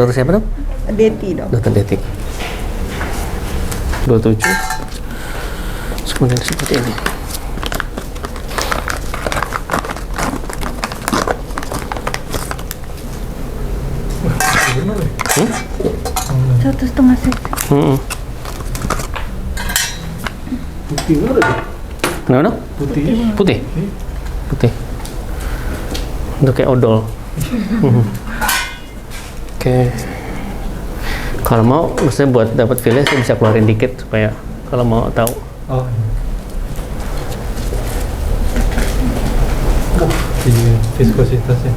dokter siapa dok? Deti dok. Dokter Deti. 27. Kemudian seperti ini. Satu setengah cc. Putih banget ya? Kenapa dok? Putih. Putih. Putih. Untuk kayak odol. Oke. Kalau mau, maksudnya buat dapat feel saya bisa keluarin dikit supaya kalau mau tahu. Oh. Iya, viskositasnya.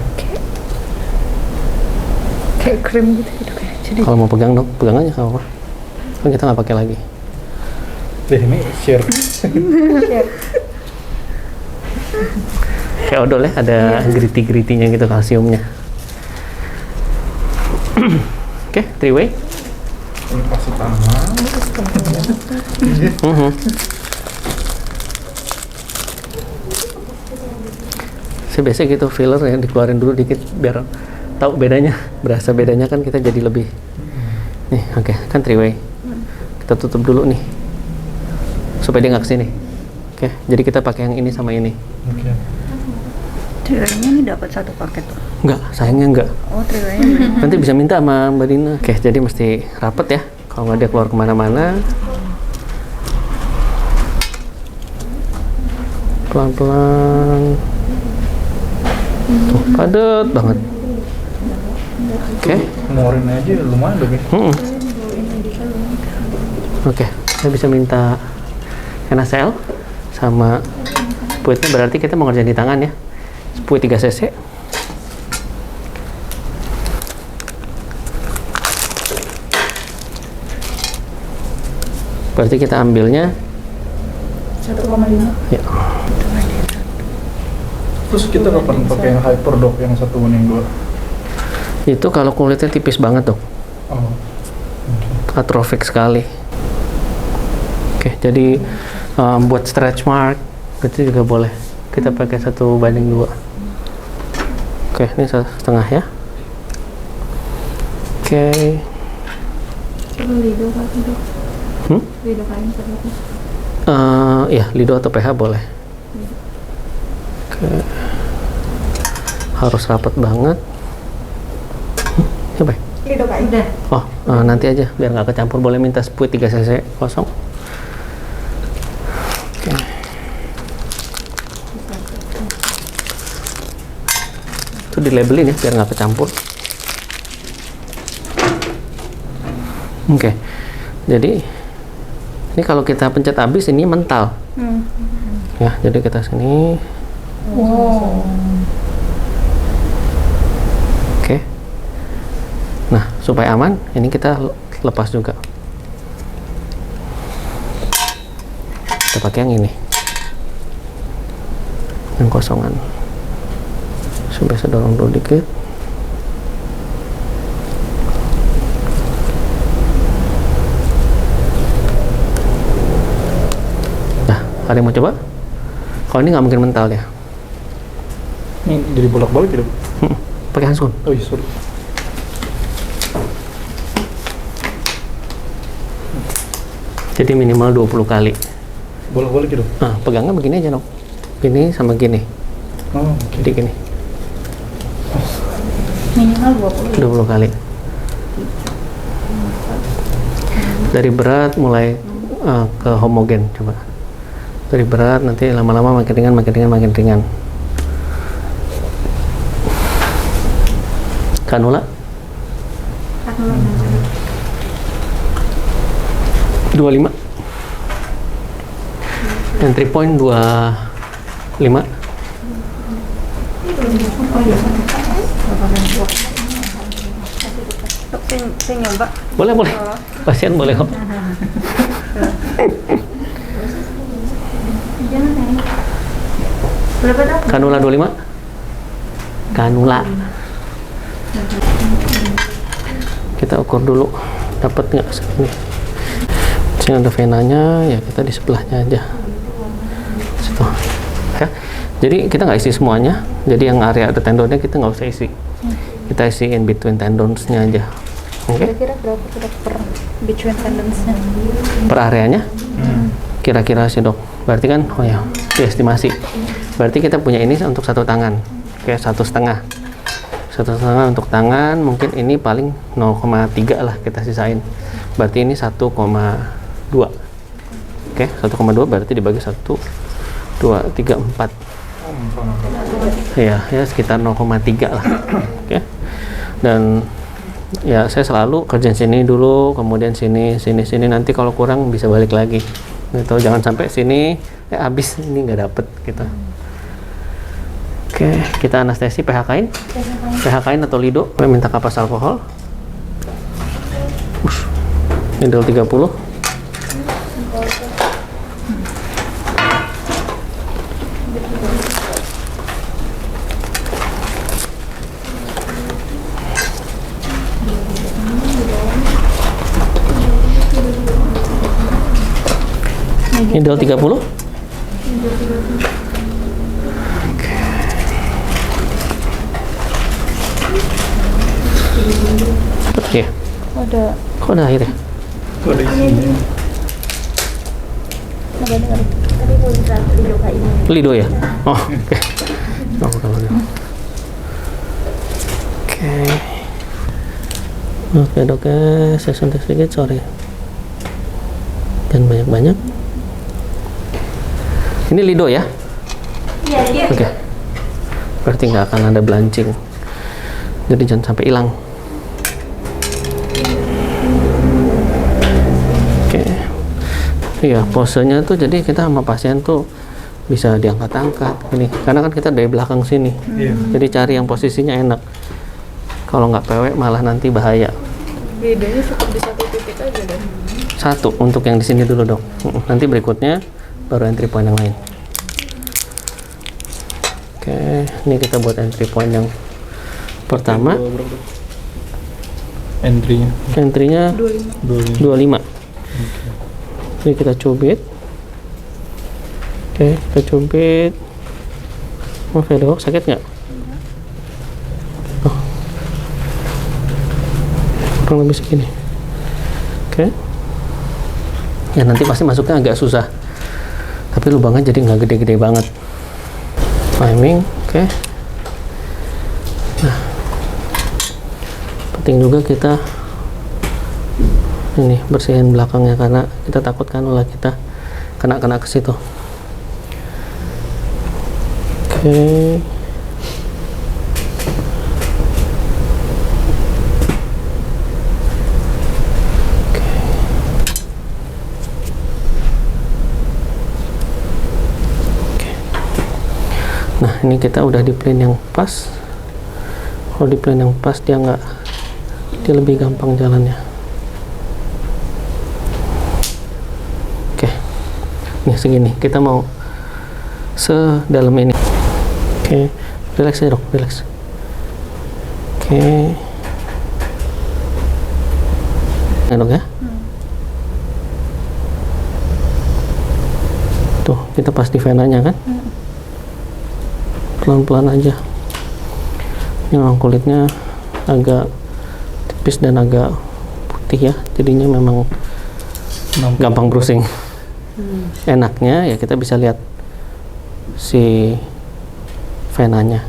Kayak krim gitu kayak. Jadi Kalau mau pegang dok, pegang aja kalau apa. Kan kita nggak pakai lagi. Deh, ini share. Kayak odol ya, ada gritty-gritty-nya gitu kalsiumnya. Oke, three way. Ini pasti tangan. Saya biasa gitu filler ya, dikeluarin dulu dikit biar tahu bedanya, berasa bedanya kan kita jadi lebih. Nih, oke, kan three way. Kita tutup dulu nih, supaya dia nggak kesini. Oke, jadi kita pakai yang ini sama ini. Oke. trilenya ini dapat satu paket tuh. Enggak, sayangnya enggak. Oh trilenya. Nanti bisa minta sama Mbak Dina. Oke, jadi mesti rapet ya. Kalau nggak dia keluar kemana-mana. Pelan-pelan. Tuh, padat banget. Oke. Ngorin aja lumayan dong ya. Oke, saya bisa minta NaCl sama spuitnya, berarti kita mau ngerjain di tangan ya. Spuit 3 cc. Berarti kita ambilnya 1,5. ya. Terus kita kapan pakai yang hyper dok, yang satu yang dua? Itu kalau kulitnya tipis banget dok, Oh. atrofik sekali. Oke, jadi buat stretch mark itu juga boleh. Kita pakai 1:2. Oke, ini 1,5 ya. Oke. Lido kali dok. Lido kain seperti. Ya, lido atau pH boleh. Oke. Harus rapat banget. Coba. Lido kain deh. Oh, nanti aja biar nggak kecampur. Boleh minta spuit 3 cc kosong. Oke. Itu di labelin ya biar nggak kecampur. Oke. Jadi ini kalau kita pencet habis ini mental. Ya, jadi kita sini. Wow. Oke. Nah, supaya aman, ini kita lepas juga. Kita pakai yang ini. Yang kosongan. Coba saya dorong dulu dikit. Nah, ada yang mau coba? Kalau ini nggak mungkin mental ya. Ini jadi bolak-balik ya dok? Pakai handphone. Oh iya, sorry. Jadi minimal 20 kali. Bolak-balik ya dok? Nah, pegangnya begini aja dong. Gini sama gini. Oh, Jadi gini. Minimal 20. 20 kali. Dari berat mulai ke homogen coba. Dari berat nanti lama-lama makin ringan, makin ringan, makin ringan. Kanula 25. Entry point 25. Dok, saya nyoba. Boleh, boleh. Pasien boleh kok. Berapa dok? Kanula 25. Kanula. Kita ukur dulu dapat nggak segini. Sini ada venanya, ya kita di sebelahnya aja. Situ. Ya. Jadi kita nggak isi semuanya. Jadi yang area ada tendonnya kita nggak usah isi. Kita isi in between tendonsnya aja. Oke. Kira-kira berapa dok per between tendons-nya? Per areanya? Kira-kira sih dok. Berarti kan, oh ya, estimasi. Berarti kita punya ini untuk satu tangan. Oke, 1,5. 1,5 untuk tangan, mungkin ini paling 0,3 lah kita sisain. Berarti ini 1,2. Oke, 1,2 berarti dibagi 1, 2, 3, 4. Ya sekitar 0,3 lah. Oke. Dan ya saya selalu kerjain sini dulu, kemudian sini, nanti kalau kurang bisa balik lagi. Gitu, jangan sampai sini habis ini nggak dapet gitu. Oke, kita anestesi PHK-in. PHK-in atau lido, minta kapas alkohol. Needle 30. Needle 30. Oke. Kok ada air ya? Kok ada isinya? Tadi mau lido kayak ini. Lido ya? Oh, oke. Oh, kalau gitu. Oke. Oke dok ya, saya suntik sedikit, sorry. Jangan banyak-banyak. Ini lido ya? Iya. Oke. Berarti nggak akan ada belancing. Jadi jangan sampai hilang. Oke. Iya, posenya tuh jadi kita sama pasien tuh bisa diangkat-angkat ini. Karena kan kita dari belakang sini. Jadi cari yang posisinya enak. Kalau nggak pewek malah nanti bahaya. Bedanya cukup di satu titik aja deh. Satu untuk yang di sini dulu dok. Nanti berikutnya baru entry point yang lain. Oke, ini kita buat entry point yang pertama. Entry-nya 25. Ini kita cubit. Oke, kita cubit. Maaf ya dok, sakit nggak? Oh. Kurang lebih segini. Oke. Ya nanti pasti masuknya agak susah. Tapi lubangnya jadi nggak gede-gede banget. Timing, oke. Nah, penting juga kita ini bersihin belakangnya karena kita takut kanula kita kena ke situ. Oke. Nah ini kita udah di plane yang pas. Kalau di plane yang pas dia lebih gampang jalannya. Oke, ini segini kita mau sedalam ini. Oke, relax ya dok, relax. Oke, ya dok ya. Tuh kita pas di venanya kan. Pelan-pelan aja. Yang kulitnya agak tipis dan agak putih ya, jadinya memang gampang bruising. Enaknya ya kita bisa lihat si venanya.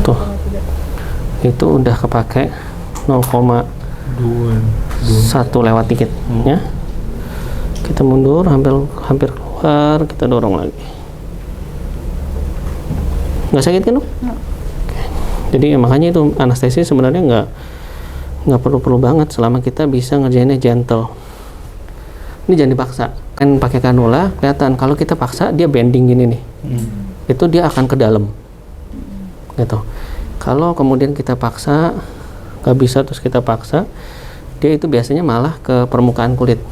Tuh, itu udah kepake 0,1 lewat dikit ya. Kita mundur hampir keluar, kita dorong lagi. Nggak sakit kan dok? Oke. Jadi makanya itu anestesi sebenarnya nggak perlu banget selama kita bisa ngerjainnya gentle. Ini jangan dipaksa. Kan pakai kanula kelihatan kalau kita paksa dia bending gini nih. Itu dia akan ke dalam. Gitu. Kalau kemudian kita paksa nggak bisa terus kita paksa, dia itu biasanya malah ke permukaan kulit.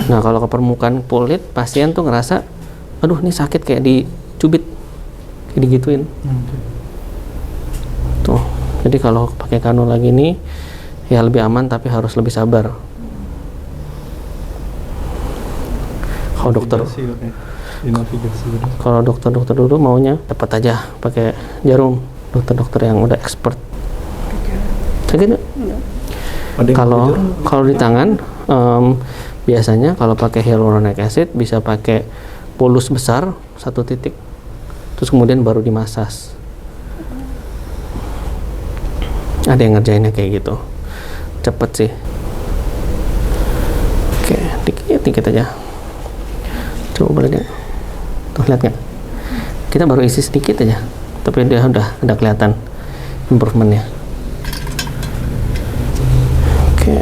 Nah kalau ke permukaan kulit pasien tuh ngerasa, aduh ini sakit kayak dicubit. Digituin. Tuh. Jadi kalau pakai kanula gini ya lebih aman tapi harus lebih sabar. Kalau dokter dulu maunya cepat aja pakai jarum. Dokter yang udah expert. Ada yang Kalau belajar? kalau di tangan biasanya kalau pakai hyaluronic acid bisa pakai bolus besar 1 titik, terus kemudian baru dimasas. Ada yang ngerjainnya kayak gitu, cepet sih. Oke, dikit aja. Coba boleh deh. Tuh lihat nggak? Kita baru isi sedikit aja, tapi dia udah kelihatan improvementnya. Oke.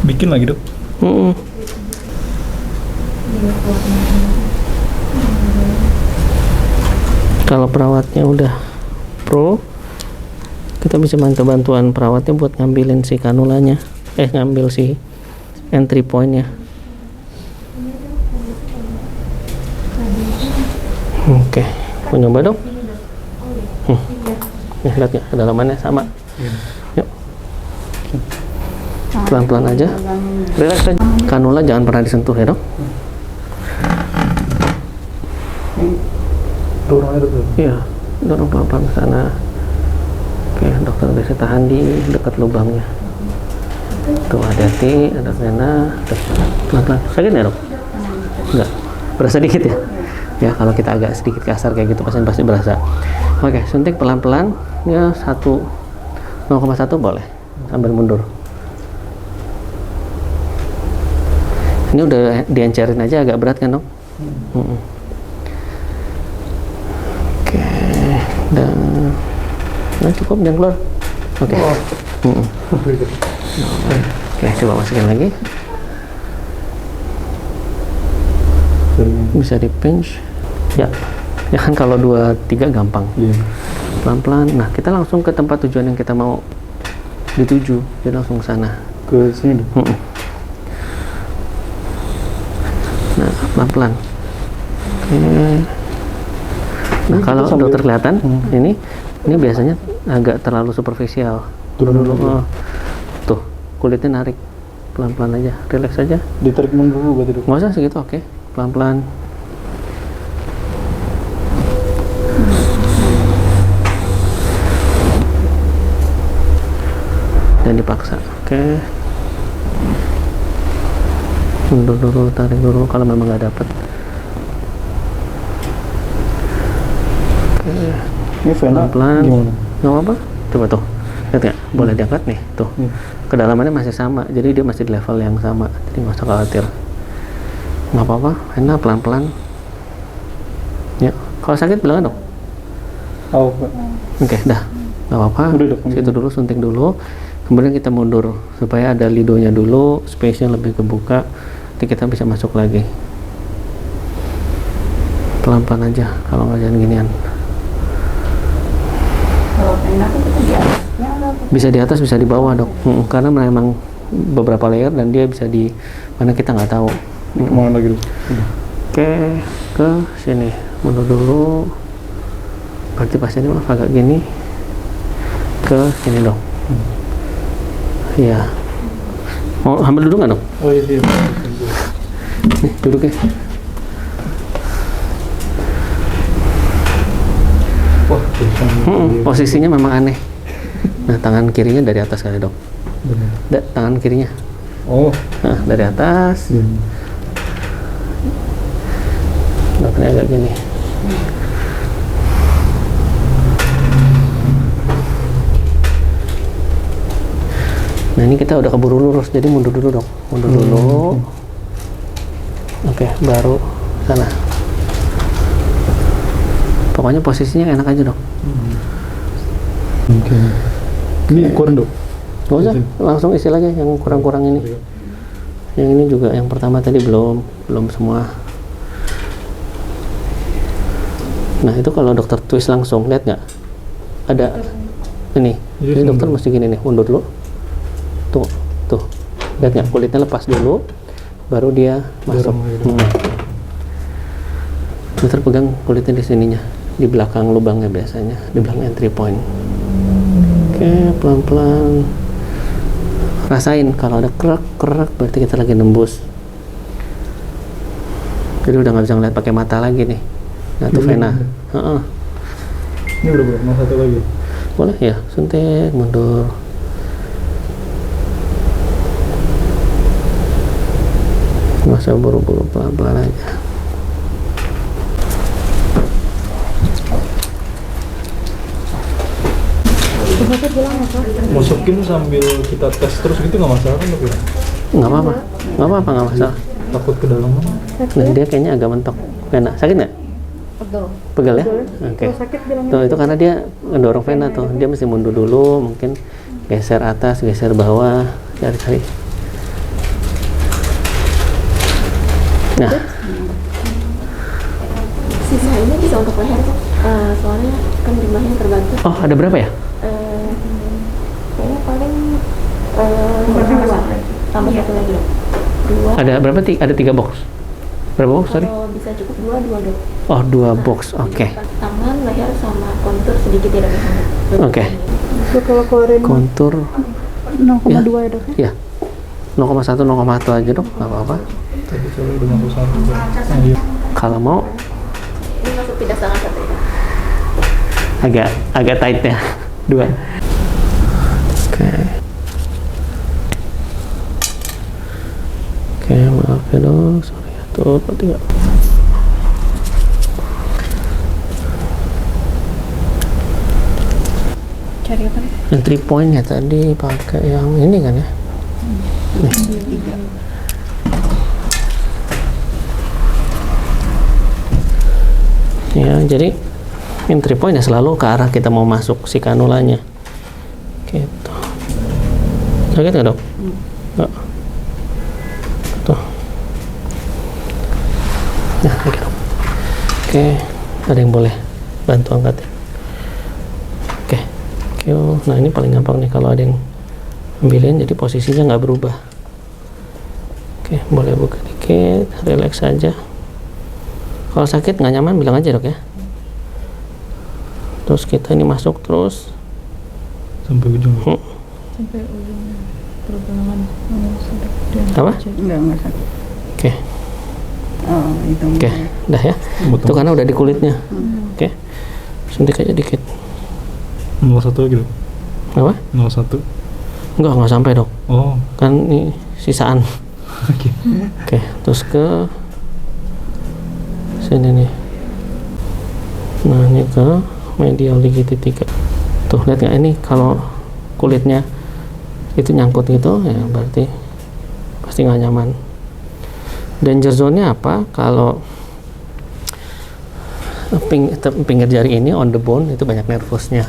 Bikin lagi dok. Kalau perawatnya udah pro, kita bisa minta bantuan perawatnya buat ngambilin si kanulanya, ngambil si entry point-nya. Oke, mau nyoba dong? Nih lihat ya, kedalamannya sama. Yuk, pelan-pelan aja, relax aja. Kanula jangan pernah disentuh ya dok. Dorong aja dok. Iya, dorong pelan-pelan ke sana. Oke, dokter bisa tahan di dekat lubangnya. Tuh, hati-hati, ada vena. Tuh, pelan-pelan. Sakit ya dok? Enggak, berasa dikit ya? Ya, kalau kita agak sedikit kasar kayak gitu, pasien pasti berasa. Oke, suntik pelan-pelan. Ya, 0,1 boleh, sambil mundur. Ini udah diencerin aja, agak berat kan dok? Oke, dan nah cukup, jangan keluar. Oke. Oke, coba masukin lagi. Bisa di pinch. Ya kan kalau 2-3 gampang. Pelan-pelan. Nah, kita langsung ke tempat tujuan yang kita mau dituju. Jadi langsung ke sana. Ke sini dok. Nah, pelan-pelan. Oke. Nah, kalau dokter kelihatan, ini biasanya agak terlalu superficial. Turun dulu. Tuh, kulitnya narik. Pelan-pelan aja, relax aja. Ditarik mundur dulu berarti dok. Nggak usah segitu, oke. Pelan-pelan. Dan dipaksa, oke. Mundur dulu, tarik dulu kalau memang nggak dapet. Oke. Ini vena Pelan-pelan. gimana? Nggak apa-apa. Coba tuh, lihat nggak? Boleh diangkat nih, tuh. Kedalamannya masih sama, jadi dia masih di level yang sama. Jadi nggak usah khawatir. Nggak apa-apa, vena pelan-pelan. Ya, kalau sakit bilang dok. Oke, dah. Nggak apa-apa. Udah, dok. Situ dulu, suntik dulu. Kemudian kita mundur supaya ada lidonya dulu, space-nya lebih kebuka. Nanti kita bisa masuk lagi. Pelan-pelan aja, kalau nggak jangan ginian. Kalau enak itu di atasnya atau Bisa di atas, bisa di bawah dok. Karena memang beberapa layer dan dia bisa di mana kita nggak tahu. Kemana lagi dok? Oke, ke sini. Mundur dulu. Berarti pasiennya agak gini. Ke sini dok. Iya. Mau ambil duduk nggak dok? Oh iya. Nih, duduk ya. Wah, Posisinya memang aneh. Nah, tangan kirinya dari atas kali dok. Tangan kirinya. Oh. Nah, dari atas. Dokternya agak gini. Nah, ini kita udah keburu lurus, jadi mundur dulu dok. Mundur dulu. Oke, baru sana. Pokoknya posisinya enak aja dok. Oke. Ini kurang dok? Gak usah, langsung isi lagi yang kurang-kurang ini. Yang ini juga, yang pertama tadi belum semua. Nah, itu kalau dokter twist langsung, lihat nggak? Ada ini. Ini dokter mesti gini nih, mundur dulu. Tuh, lihat nggak? Kulitnya lepas dulu, baru dia masuk. Dokter pegang kulitnya di sininya, di belakang lubangnya biasanya, di belakang entry point. Oke, pelan-pelan. rasain kalau ada kerak berarti kita lagi nembus. Jadi udah nggak bisa ngeliat pakai mata lagi nih. Nah tuh vena. Ini udah berapa? Mau satu lagi? Boleh ya, suntik mundur. Nggak usah buru-buru, pelan-pelan aja. Masukin sambil kita tes terus gitu nggak masalah kan dok ya? Nggak apa-apa, nggak masalah. Takut ke dalam. Nah dia kayaknya agak mentok. Vena, sakit nggak? Pegel ya? Oke. Tuh itu karena dia ngedorong vena tuh. Dia mesti mundur dulu, mungkin geser atas, geser bawah, cari-cari. Nah, Sisa ini bisa untuk leher kan? Soalnya kan jumlahnya terbantu. oh ada berapa ya? Kayaknya paling tambah satu lagi. 2. Ada berapa? Ada 3 box. Berapa box? Sorry. Kalau bisa cukup 2 dok. Oh 2 box, oke. Tangan, leher sama kontur sedikit tidak bisa. Oke. Kalau keluarin Kontur 0,2 ya dok ya? ya 0,1 0,1 aja dok, nggak apa-apa. Tadi soalnya udah masuk satu. Nah, iya. Kalau mau Ini masuk tidak sangat satu ya. agak tight ya 2. Oke. Oke, maaf ya dok, sorry ya tuh 3. Cari apa nih? Entry point-nya tadi pakai yang ini kan ya? Nih. Ya, jadi entry point ya selalu ke arah kita mau masuk si kanulanya. Gitu. Sakit nggak dok? Nggak. Tuh. Nah, oke dok. Oke, ada yang boleh bantu angkat ya? Oke. Nah ini paling gampang nih kalau ada yang ambilin, jadi posisinya nggak berubah. Oke, boleh buka dikit, relax aja. Kalau sakit nggak nyaman bilang aja dok ya. Terus kita ini masuk terus Sampai ujung. Sampai ujung pergelangan. Apa? Enggak sakit. Oke, Oh, itu. oke, udah ya. Itu karena udah di kulitnya. Oke, suntik aja dikit. 01 lagi dok? Apa? 01. Nggak sampai dok. Oh. Kan ini sisaan. Oke. Oke, terus ke sini nih. Nah ini ke medial ligiti 3. Tuh lihat nggak, ini kalau kulitnya itu nyangkut gitu ya berarti pasti nggak nyaman. Danger zone-nya apa? Kalau pinggir jari ini on the bone itu banyak nervousnya.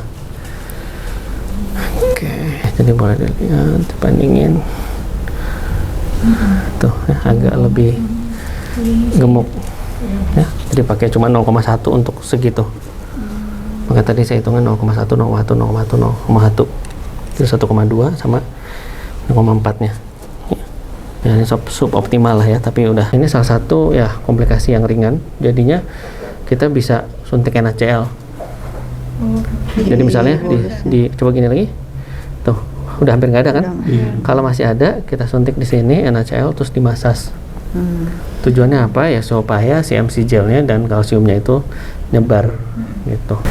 Oke, jadi boleh dilihat, bandingin. Tuh ya, agak lebih gemuk ya, jadi pakai cuma 0,1 untuk segitu. Maka tadi saya hitungkan 0,1 0,1 itu 1,2 sama 0,4 nya ya, ini suboptimal lah ya, tapi udah ini salah satu ya komplikasi yang ringan, jadinya kita bisa suntik NaCl. Jadi misalnya coba gini lagi tuh, udah hampir nggak ada kan. Kalau masih ada kita suntik di sini NaCl terus dimasas. Tujuannya apa ya, supaya si MC gelnya dan kalsiumnya itu nyebar gitu.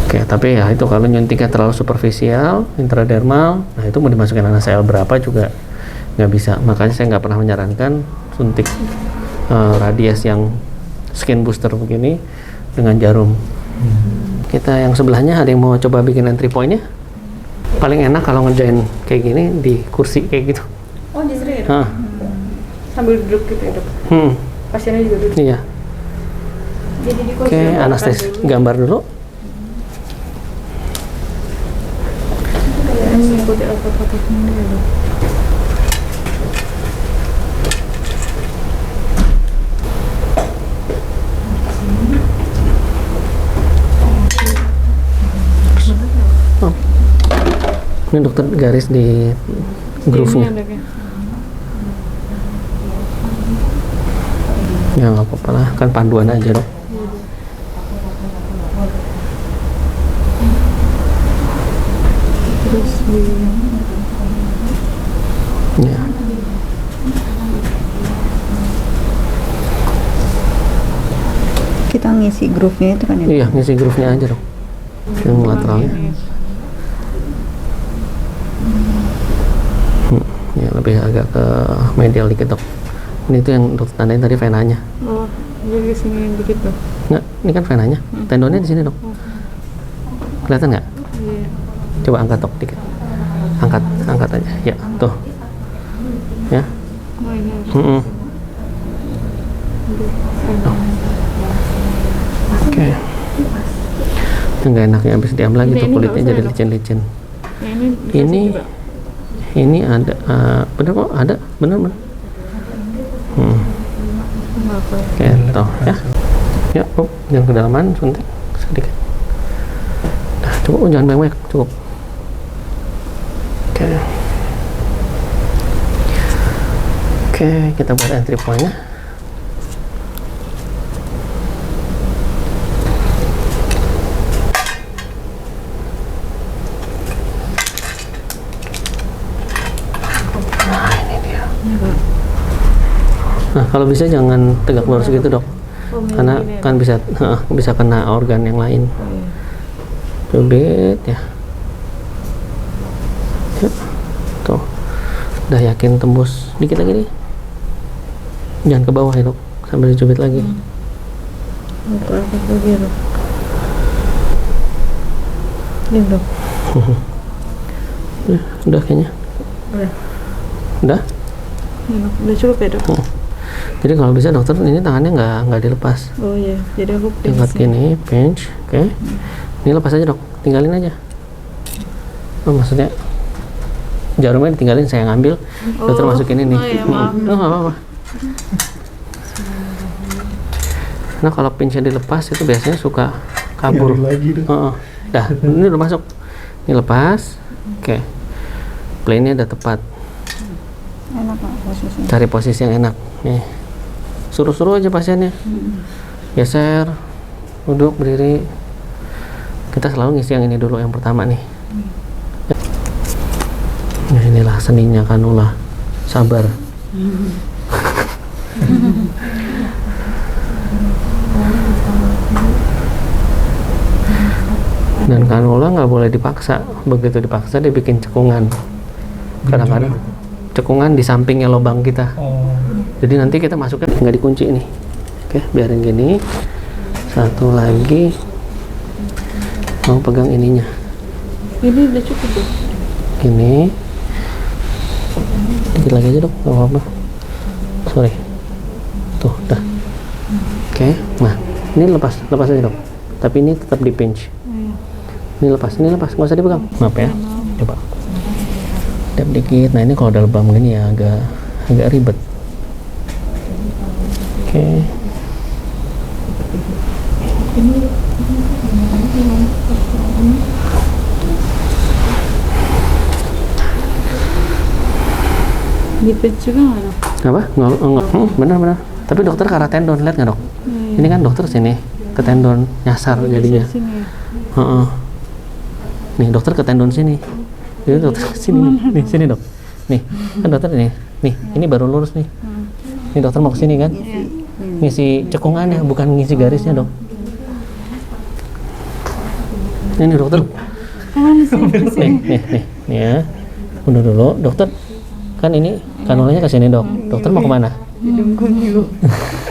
Oke, tapi ya itu kalau nyuntiknya terlalu superficial, intradermal, nah itu mau dimasukin NaCl berapa juga nggak bisa. Makanya saya nggak pernah menyarankan suntik radius yang skin booster begini dengan jarum. Kita yang sebelahnya ada yang mau coba bikin entry point-nya? Paling enak kalau ngerjain kayak gini di kursi kayak gitu. Oh, justru ya? Sambil duduk gitu ya, dok? Pasiennya juga duduk? Iya. Jadi di Oke, anestesi gambar dulu. Kayaknya mengikuti alfabet-alfabetnya dia, dok. Oh. Ini dokter garis di groove-nya. Ya nggak apa-apa lah, kan panduan aja dok. Terus di ngisi groove-nya itu kan ya? Iya, ngisi groove-nya aja dok, yang lateralnya. Ya lebih agak ke medial dikit dok. Ini tuh yang dokter tandain tadi venanya. Oh, jadi sini dikit tuh. Nggak, ini kan venanya. Tendonnya di sini dok. Kelihatan nggak? Iya. Coba angkat dok dikit. Angkat aja. Ya, tuh. Ya. Oh ini. Mm-mm. Oke. Yang nggak enaknya habis diambil lagi tuh Ini kulitnya nggak jadi usah, licin-licin. Ya, Ini juga. ini ada bener kok ada bener. Apa ya? Oke, toh ya. Ya, jangan kedalaman, suntik sedikit. Nah, cukup, jangan banyak, cukup. Oke. Oke, kita buat entry point-nya. Nah, ini dia. Nah, kalau bisa jangan tegak lurus gitu dok, karena kan bisa kena organ yang lain. Cubit ya. Ya, tuh, udah yakin tembus dikit lagi nih. Jangan ke bawah ya dok, sambil dicubit lagi. Aku angkat lagi ya dok. Ini dok. Ya, udah kayaknya. Udah. Udah cukup ya dok? Jadi kalau bisa dokter ini tangannya nggak dilepas. Oh iya, jadi aku Diangkat gini, pinch, oke. Ini lepas aja dok, tinggalin aja. Oh, maksudnya jarumnya ditinggalin, saya ngambil, dokter masukin ini. Oh iya, maaf. Oh, nggak apa-apa. Nah kalau pinchnya dilepas itu biasanya suka kabur. Nyari lagi dong. Dah, ini udah masuk. Ini lepas, oke. Plane-nya udah tepat. Enak nggak posisinya? Cari posisi yang enak. Nih, suruh-suruh aja pasiennya. Geser, duduk, berdiri. Kita selalu ngisi yang ini dulu, yang pertama nih. Nah, inilah seninya kanula. Sabar. Dan kanula nggak boleh dipaksa. Begitu dipaksa dia bikin cekungan. Kadang-kadang cekungan di sampingnya lubang kita. Jadi nanti kita masuknya nggak dikunci ini. Oke, biarin gini. Satu lagi. Mau pegang ininya. Ini udah cukup dok. Gini. Dikit lagi aja dok, nggak apa-apa. Sorry. Tuh, dah. Oke, nah ini lepas aja dok. Tapi ini tetap di pinch. Ini lepas, nggak usah dipegang. Maaf ya. Coba. Dap dikit. Nah ini kalau udah lebam gini ya agak ribet. Oke. Di pinch juga nggak dok? Apa? Nggak. Benar. Tapi dokter ke arah tendon, lihat nggak dok? Ini kan dokter sini ke tendon, nyasar jadinya. Sini ya? Nih dokter ke tendon sini. Ini dokter ke sini nih, sini dok. Nih, kan dokter nih. Nih, ini baru lurus nih. Ini dokter mau ke sini kan? Ngisi cekungannya, bukan ngisi garisnya dok. Ini dokter. Nih ya. Udah dulu, dokter. Kan ini kanulanya ke sini dok. Dokter mau kemana? Hidungku dulu.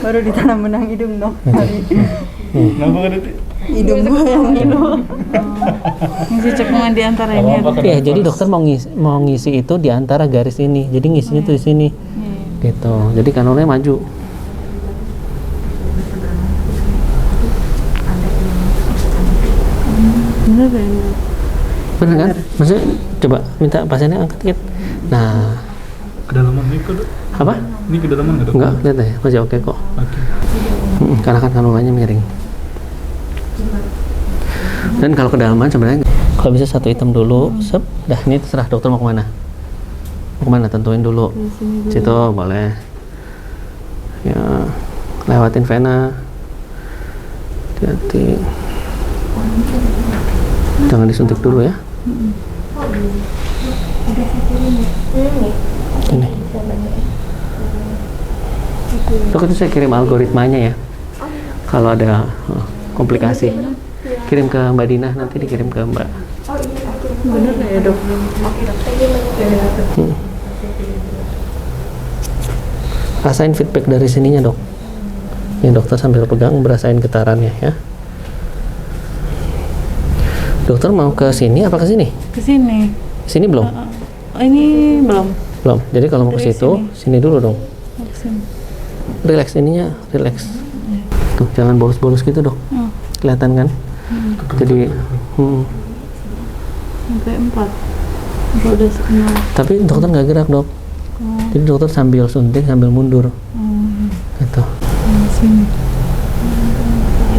Baru ditanam benang hidung dok. Kenapa kan itu? Hidung gua yang hidung. Ngisi cekungan di antara ini ya dok? Iya, jadi dokter mau ngisi itu di antara garis ini. Jadi ngisinya tuh di sini. Gitu. Jadi kanulnya maju. Bener ya ini? Bener kan? Maksudnya coba minta pasiennya angkat dikit. Nah, Kedalaman ini kok, Dok? apa? Ini kedalaman nggak, Dok? Enggak, lihat deh, masih oke kok. Oke. Karena kan kanulanya miring. Dan kalau kedalaman sebenarnya kalau bisa satu item dulu, sep. Dah ini terserah dokter mau kemana. Mau kemana? Tentuin dulu. Situ boleh. Ya, lewatin vena. Hati-hati. Jangan disuntik dulu ya. Ini. Dok, itu saya kirim algoritmanya ya. kalau ada komplikasi. Kirim ke Mbak Dina, nanti dikirim ke Mbak. Oh iya, kirim. Bener nggak ya dok? Oke dok, thank you banyak. Rasain feedback dari sininya dok. Ini dokter sambil pegang berasain getarannya ya. Dokter mau ke sini apa ke sini? Ke sini. Sini belum? Ini belum. Belum. Jadi kalau mau ke Dari situ, sini dulu dong. Ke sini. Relax ininya, relax. Tuh, jangan bolos-bolos gitu dok. Kelihatan kan? Jadi, Sampai 4. Udah setengah. tapi dokter nggak gerak dok. Jadi dokter sambil suntik sambil mundur. Gitu. Sini.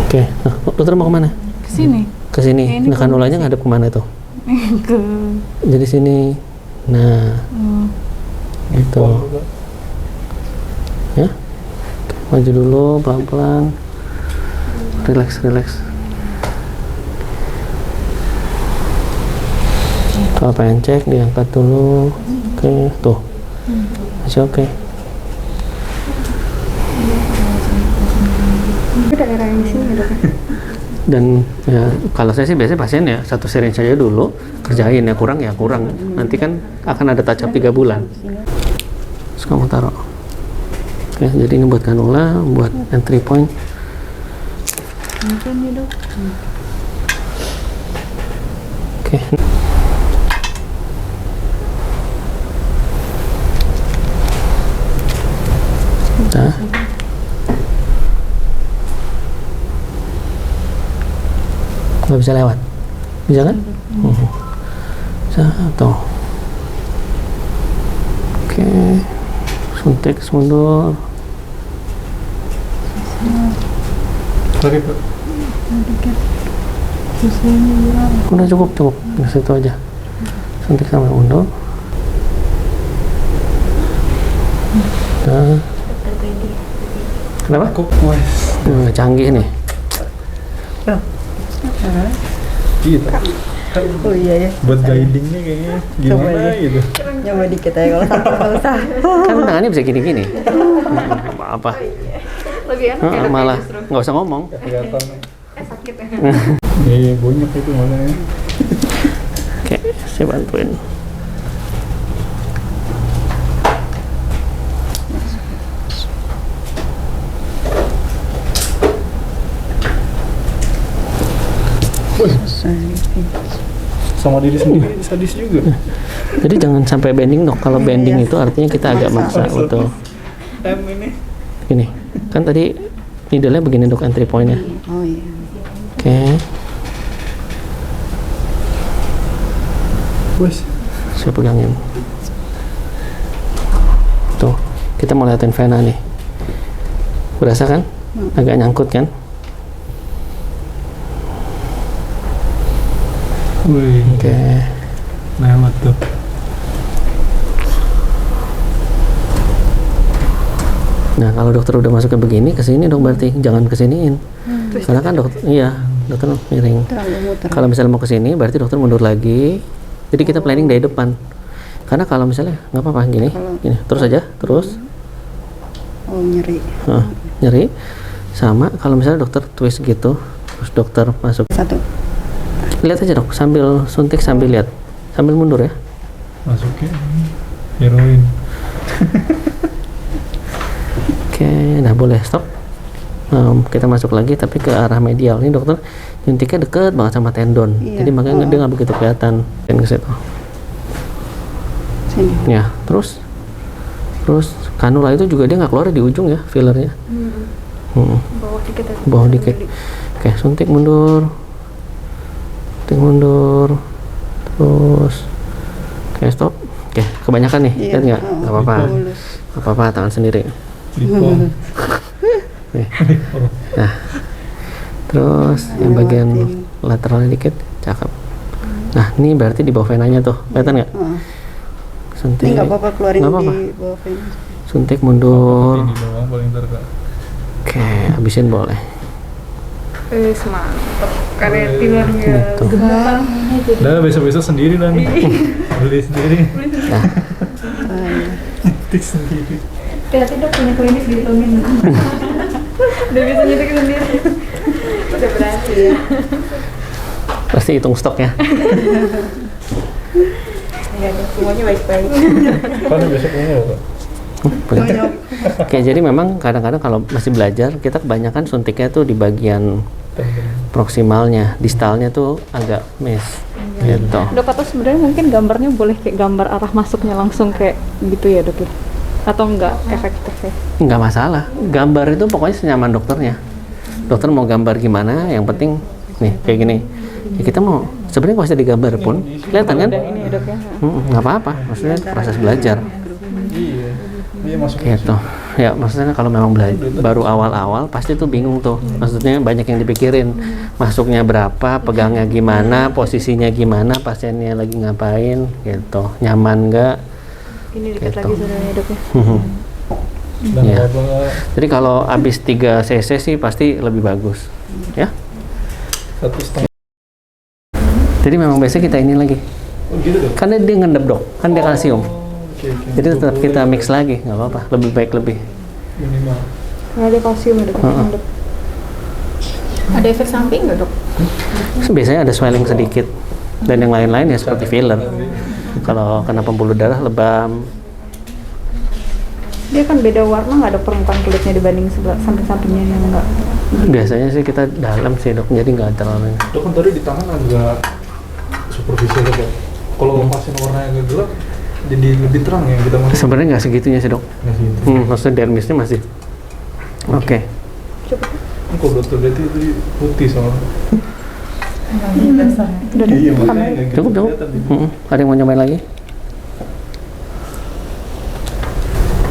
Oke. Nah, dokter mau kemana? Ke sini. Ke sini. Nah, kanulanya ngadep kemana tuh? Ke. Jadi sini. Nah, gitu. Ya. Maju dulu pelan-pelan. Relax, relax. Kalau pengen cek, diangkat dulu. Oke, tuh. Masih oke. Itu daerah yang di sini ya dok. Dan ya kalau saya sih biasanya pasien ya satu syringe saja dulu kerjain, ya kurang nanti kan akan ada touch up 3 bulan. Terus kamu taruh. Oke, jadi ini buat kanula, buat entry point. Mungkin nih dok. Oke. Nah. Nggak bisa lewat, bisa kan? Satu. Oke, suntik mundur. Sorry Pak. Udah cukup di situ aja. Suntik sampai mundur. Nah. Kenapa? Kok wes. Canggih nih. Iya. Oh iya ya. Buat guidingnya kayaknya gimana gitu. Nyoba dikit aja kalau satu nggak usah. Kan tangannya bisa gini-gini. Apa? Lebih enak ya dok, Malah justru. nggak usah ngomong. Kelihatan. Sakit ya. Iya, banyak itu makanya. Oke, saya bantuin. Sama diri sendiri sadis juga. Jadi jangan sampai bending dok. Kalau bending itu artinya kita agak maksa, betul. Ini. Gini, kan tadi needle-nya begini dok, entry point-nya. Oh iya. Oke, Wes. saya pegangin. Tuh, kita mau liatin vena nih. Berasa kan? Agak nyangkut kan? Wih. Oke. Lewat tuh. Nah, kalau dokter udah masuk ke begini, ke sini dong berarti jangan kesiniin. Karena kan dokter, dokter miring. Terlalu muter. Kalau misalnya mau ke sini, berarti dokter mundur lagi. Jadi kita planning dari depan. Karena kalau misalnya nggak apa-apa gini, terus aja, terus. Oh nyeri. Nyeri. Sama kalau misalnya dokter twist gitu, terus dokter masuk. Satu. Lihat aja dok, sambil suntik sambil lihat, sambil mundur ya. Masukin heroin. Oke, nah boleh stop. Kita masuk lagi tapi ke arah medial. Ini dokter nyuntiknya deket banget sama tendon, jadi makanya dia nggak begitu kelihatan. Dan ke situ. Sini. Ya, terus kanula itu juga dia nggak keluar di ujung ya, fillernya. Bawah dikit ya. Bawah dikit. Oke, suntik mundur. Suntik mundur. Terus. Oke, stop. Oke, kebanyakan nih. Lihat nggak? Nggak apa-apa. Nggak apa-apa, tangan sendiri. Lipom. Nih. Nah, terus yang bagian lateralnya dikit, cakep. Nah, ini berarti di bawah venanya tuh, kelihatan nggak? Suntik. Ini nggak apa-apa keluarin Nggak apa-apa. di bawah vena. Suntik mundur. Ini doang paling terkak. Oke, habisin boleh. Mantap. Kreatifnya. Gitu. Udah besok-besok sendiri lah nih. Beli sendiri. Nah, Tik sendiri. Kreatif dok punya klinik di Tumin. Udah bisa nyetik sendiri. Udah berani ya. Pasti hitung stok ya. Ya, semuanya baik-baik. Kan besok ini ya, Pak. Begitu. Oke, jadi memang kadang-kadang kalau masih belajar, kita kebanyakan suntiknya tuh di bagian proksimalnya, distalnya tuh agak miss. Gitu. Dok, atau sebenarnya mungkin gambarnya boleh kayak gambar arah masuknya langsung kayak gitu ya dok? Atau enggak efektif ya? Nggak masalah. Gambar itu pokoknya senyaman dokternya. Dokter mau gambar gimana, yang penting nih kayak gini. Ya, kita mau sebenarnya nggak usah digambar pun, kelihatan kan? Udah ini ya dok ya. Nggak apa-apa. Maksudnya proses belajar. Iya. Iya masuk Gitu. Ya maksudnya kalau memang baru awal-awal pasti tuh bingung tuh. Maksudnya banyak yang dipikirin. Masuknya berapa, pegangnya gimana, posisinya gimana, pasiennya lagi ngapain, gitu. Nyaman nggak? Ini dekat Gitu. lagi sebenarnya dok ya. Dan Iya. Bapak Jadi kalau habis 3 cc sih pasti lebih bagus. Ya. 1,5. Jadi memang biasanya kita ini lagi. Oh gitu dong. Karena dia ngendep dok, kan dia kalsium. Oke. Jadi tetap kita mix lagi, nggak apa-apa. Lebih baik lebih. Minimal. Karena dia kalsium ya dok. Dok. Ada efek samping nggak dok? Biasanya ada swelling sedikit. Dan yang lain-lain ya seperti filler. Kalau kena pembuluh darah, lebam. Dia kan beda warna nggak dok permukaan kulitnya dibanding sebelah samping-sampingnya yang enggak? Biasanya sih kita dalam sih dok, jadi nggak terlalu. Dok kan tadi di tangan agak superficial ya, Pak. Kalau pasien warnanya agak gelap, jadi lebih terang yang kita mau. Sebenarnya nggak segitunya sih dok. Nggak gitu. Maksudnya dermisnya masih. Oke. Kok dokter berarti itu putih soalnya. Udah dok. Iya makanya nggak gitu Cukup cukup. kelihatan gitu. Ada yang mau nyobain lagi?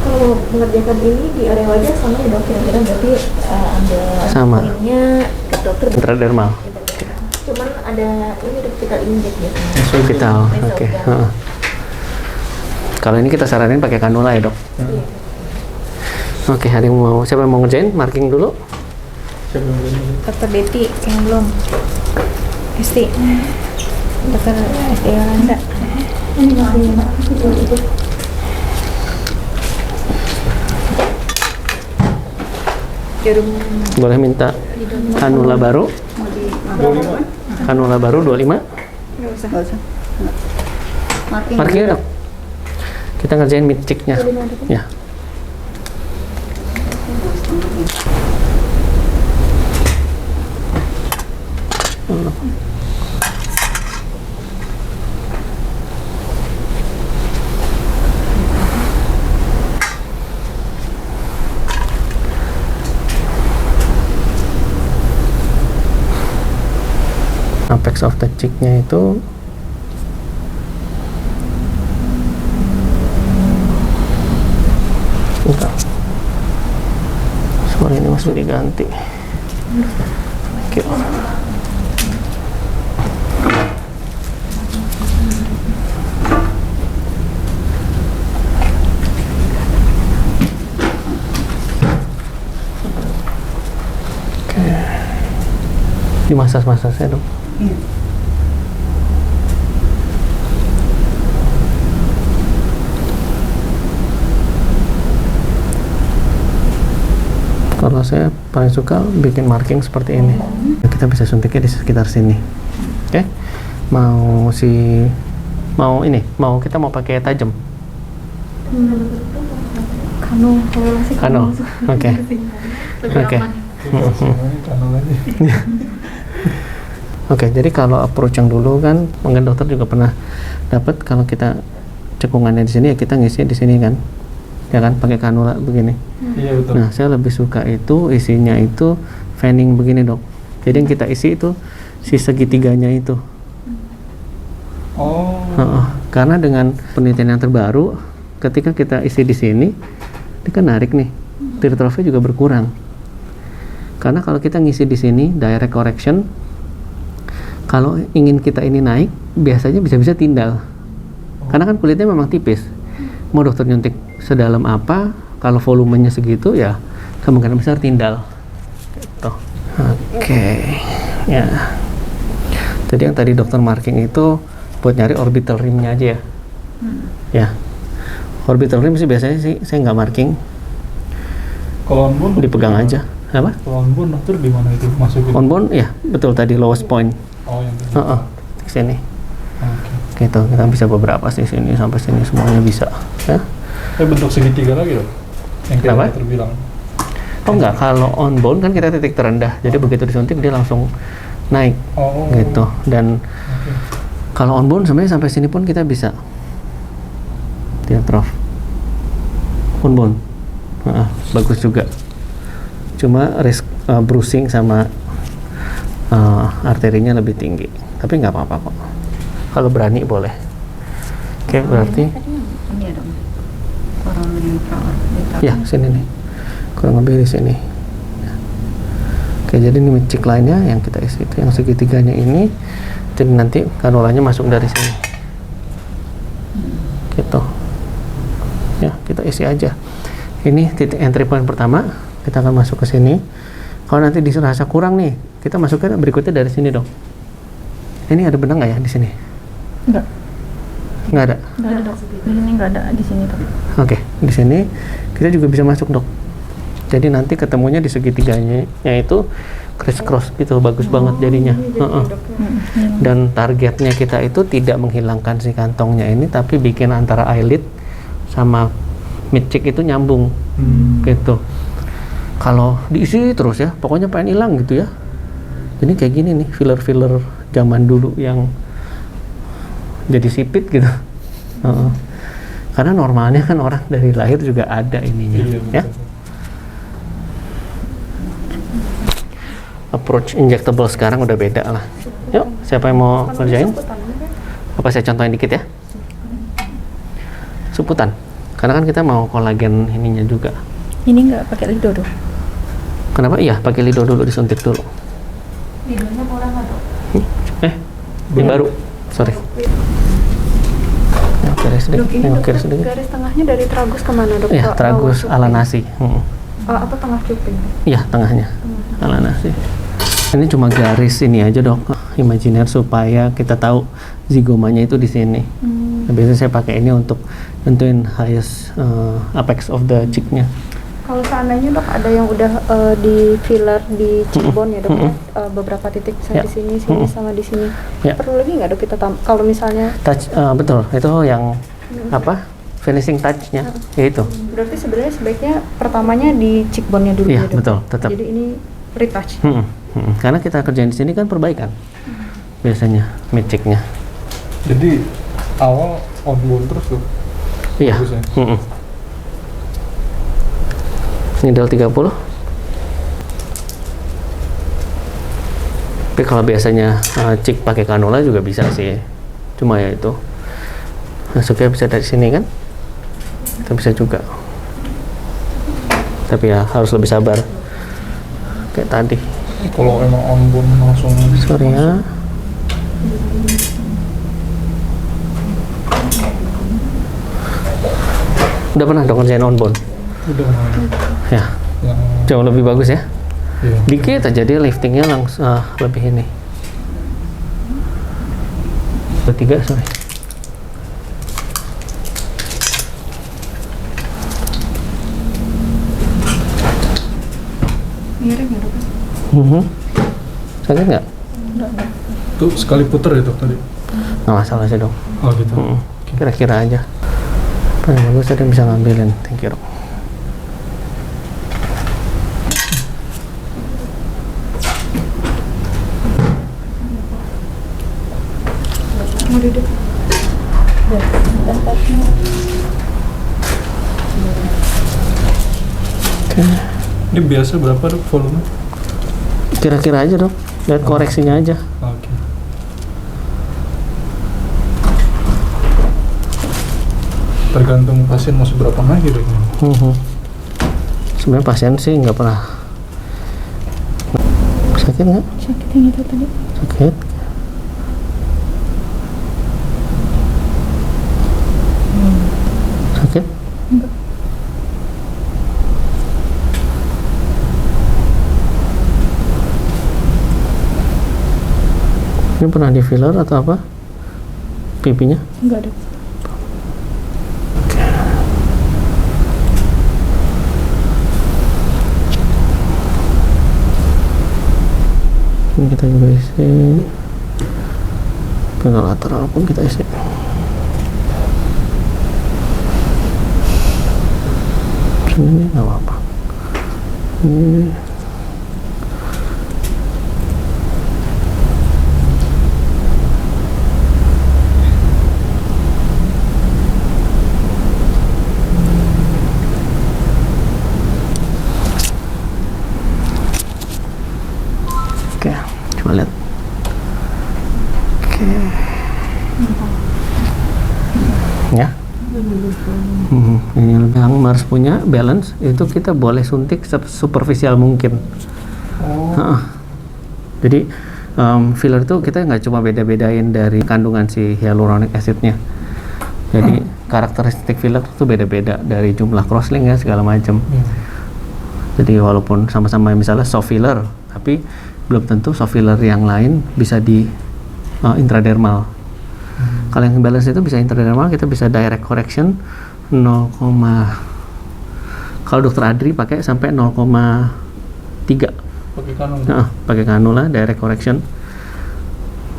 Kalau mengerjakan ini di area wajah sama ya dok, kira-kira berarti ambil Sama. poinnya ke dokter. Intradermal. Cuman ada ini dok, kita injek gitu. Vital. Oke. Heeh. Kalau ini kita saranin pakai kanula ya dok. Iya. Oke, ada yang mau, siapa yang mau ngerjain? Marking dulu. Siapa yang berani? Dokter Betty yang belum. Esti. Dokter Esti Yolanda. Jarum Boleh minta kanula baru. 25. Kanula baru 25. Nggak usah. Marking dok. Kita ngerjain mid check-nya. Ya. Apex of the cheek-nya itu entar. Suara ini masih diganti. Oke. Oke. Dimasas-masasnya dong. Kalau saya paling suka bikin marking seperti ini. Kita bisa suntiknya di sekitar sini. Oke. Mau kita mau pakai tajam. Kano. Oke. Oke. Semuanya kanal aja. Oke, jadi kalau approach yang dulu kan, mungkin dokter juga pernah dapat kalau kita cekungannya di sini ya kita ngisi di sini kan, ya kan pakai kanula begini. Iya betul. Nah, saya lebih suka itu isinya itu fanning begini dok. Jadi yang kita isi itu si segitiganya itu. Oh. Karena dengan penelitian yang terbaru, ketika kita isi di sini, dia kan narik nih, tirtrofnya juga berkurang. Karena kalau kita ngisi di sini direct correction, kalau ingin kita ini naik, biasanya bisa-bisa tindal. Karena kan kulitnya memang tipis. Mau dokter nyuntik sedalam apa, kalau volumenya segitu ya kemungkinan besar tindal. Gitu. Oke. Ya. Jadi yang tadi dokter marking itu buat nyari orbital rimnya aja ya. Ya. Orbital rim sih biasanya sih saya nggak marking, Kalau on bone dipegang aja. Apa? Kalau on bone dokter di mana itu masukin? On bone ya, betul tadi lowest point. Oh yang tadi. Heeh. Di sini. Oke. Gitu, kita bisa beberapa sih sini sampai sini semuanya bisa, ya. Bentuk segitiga lagi dong? Yang kita Kenapa? terbilang. Oh enggak, kalau on bone kan kita titik terendah, jadi begitu disuntik dia langsung naik, Oh. gitu. Dan Oke. kalau on bone sebenarnya sampai sini pun kita bisa. Dia prof. On bone, bagus juga. Cuma risk bruising sama arterinya lebih tinggi, tapi nggak apa-apa kok. Kalau berani boleh. Oke, berarti Ini ya dong. Kurang lebih ya sini nih, kurang lebih di sini. Ya. Oke, jadi ini cik lainnya yang kita isi itu yang segitiganya ini, jadi nanti kanulanya masuk dari sini, gitu. Ya, kita isi aja. Ini titik entry point pertama, kita akan masuk ke sini. Kalau nanti dirasa kurang nih, kita masukkan berikutnya dari sini dong. Ini ada benang nggak ya di sini? Enggak. Nggak ada. Enggak ada dok. Di sini enggak ada, di sini dok. Oke, di sini kita juga bisa masuk dok. Jadi nanti ketemunya di segitiganya, yaitu criss cross gitu, bagus banget jadinya. Dan targetnya kita itu tidak menghilangkan si kantongnya ini, tapi bikin antara eyelid sama mid cheek itu nyambung, gitu. Kalau diisi terus ya, pokoknya pengen hilang gitu ya. Jadi kayak gini nih, filler-filler zaman dulu yang jadi sipit gitu. Karena normalnya kan orang dari lahir juga ada ininya, ya. Approach injectable sekarang udah beda lah. Yuk, siapa yang mau kerjain? Apa saya contohin dikit ya? Suputan. Karena kan kita mau kolagen ininya juga. Ini enggak pakai lido dok. Kenapa? Iya, pakai lido dulu, disuntik dulu. Lidonya kurang nggak dok? Yang baru. Sorry. Oke, sedikit. Dok, ini Oke, dokter sedikit. garis tengahnya dari tragus kemana dok? Iya, Ke tragus awal ala cuping? nasi. Apa tengah cuping? Iya, tengahnya. Ala nasi. Ini cuma garis ini aja dok, imajiner supaya kita tahu zigomanya itu di sini. Nah, biasanya saya pakai ini untuk nentuin highest apex of the cheek-nya. Kalau seandainya dok ada yang udah di filler di cheekbone ya dok, ya, beberapa titik misalnya Ya. di sini, sama di sini. Ya. Perlu lagi nggak dok kita kalau misalnya? Touch, betul, itu yang apa? Finishing touch-nya, yaitu. Berarti sebenarnya sebaiknya pertamanya di cheekbone-nya dulu Iya, ya dok? betul, tetap. Jadi ini retouch. Karena kita kerjain di sini kan perbaikan, biasanya mid cheek-nya. Jadi awal on bone terus tuh. Iya. Bagus ya? Needle 30. Tapi kalau biasanya cheek pakai kanula juga bisa sih. Cuma ya itu. Masuknya bisa dari sini kan? Kita bisa juga. Tapi ya harus lebih sabar. Kayak tadi. Kalau emang on bone langsung. Sorry ya. Udah pernah dong ngerjain on bone? Udah Ya, yang jauh lebih bagus ya. iya. Dikit aja dia liftingnya langsung lebih ini. 3, sorry. Miring ya dok. Sakit nggak? Tuh sekali puter ya dok tadi. Nggak masalah sih dong. Oh gitu. Kira-kira aja. Apa yang bagus tadi bisa ngambilin. Thank you dok. Mau duduk? Oke. Ini biasa berapa dok volume? Kira-kira aja dok. Lihat koreksinya aja. Oke. Tergantung pasien mau seberapa lagi dok. Sebenarnya pasien sih nggak pernah. Sakit nggak? Sakit yang itu tadi. Sakit. Sakit? Enggak. Ini pernah di filler atau apa? Pipinya? Enggak dok. Ini kita juga isi. Panel lateral pun kita isi. Ini nggak apa-apa. Ini oke, coba lihat. Oke. Ya. Ini yang harus punya balance itu kita boleh suntik superficial mungkin. Jadi filler itu kita nggak cuma beda-bedain dari kandungan si hyaluronic acidnya. Jadi karakteristik filler itu beda-beda dari jumlah crosslink ya segala macam. Jadi walaupun sama-sama misalnya soft filler, tapi belum tentu soft filler yang lain bisa di intradermal. Kalau yang balance itu bisa intradermal, kita bisa direct correction 0, kalau dokter Adri pakai sampai 0,3. Pakai kanul. Pakai kanula direct correction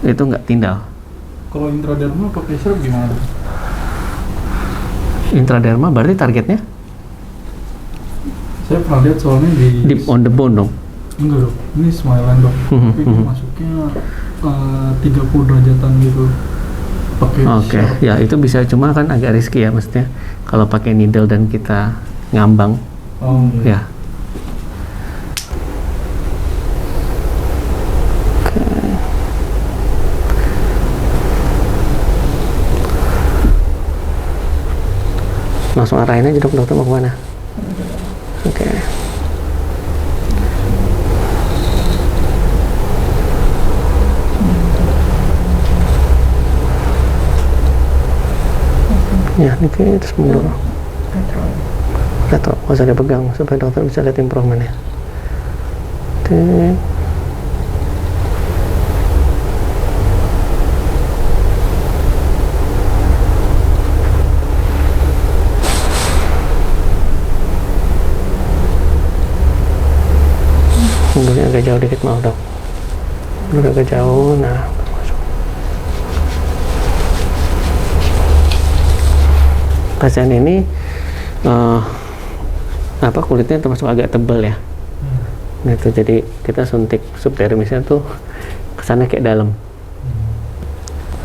itu nggak tindal. Kalau intradermal pakai sirup gimana? Intradermal berarti targetnya Saya pernah lihat soalnya di deep on the bone dong. enggak dok, ini Smileline dok, tapi ini masuknya 30 derajatan gitu. Pakai Oke, sirup. ya itu bisa, cuma kan agak risky ya maksudnya kalau pakai needle dan kita ngambang. Oh, Ya. Langsung arahin aja dok, dokter mau kemana? Oke. Ya, ini terus mundur. Retro, nggak usah dipegang supaya dokter bisa lihat improvementnya. Mundurnya agak jauh dikit, maaf dok. Mundur agak jauh, nah masuk. Pasien ini kulitnya termasuk agak tebal ya. Nah itu jadi kita suntik subdermisnya tuh kesannya kayak dalam,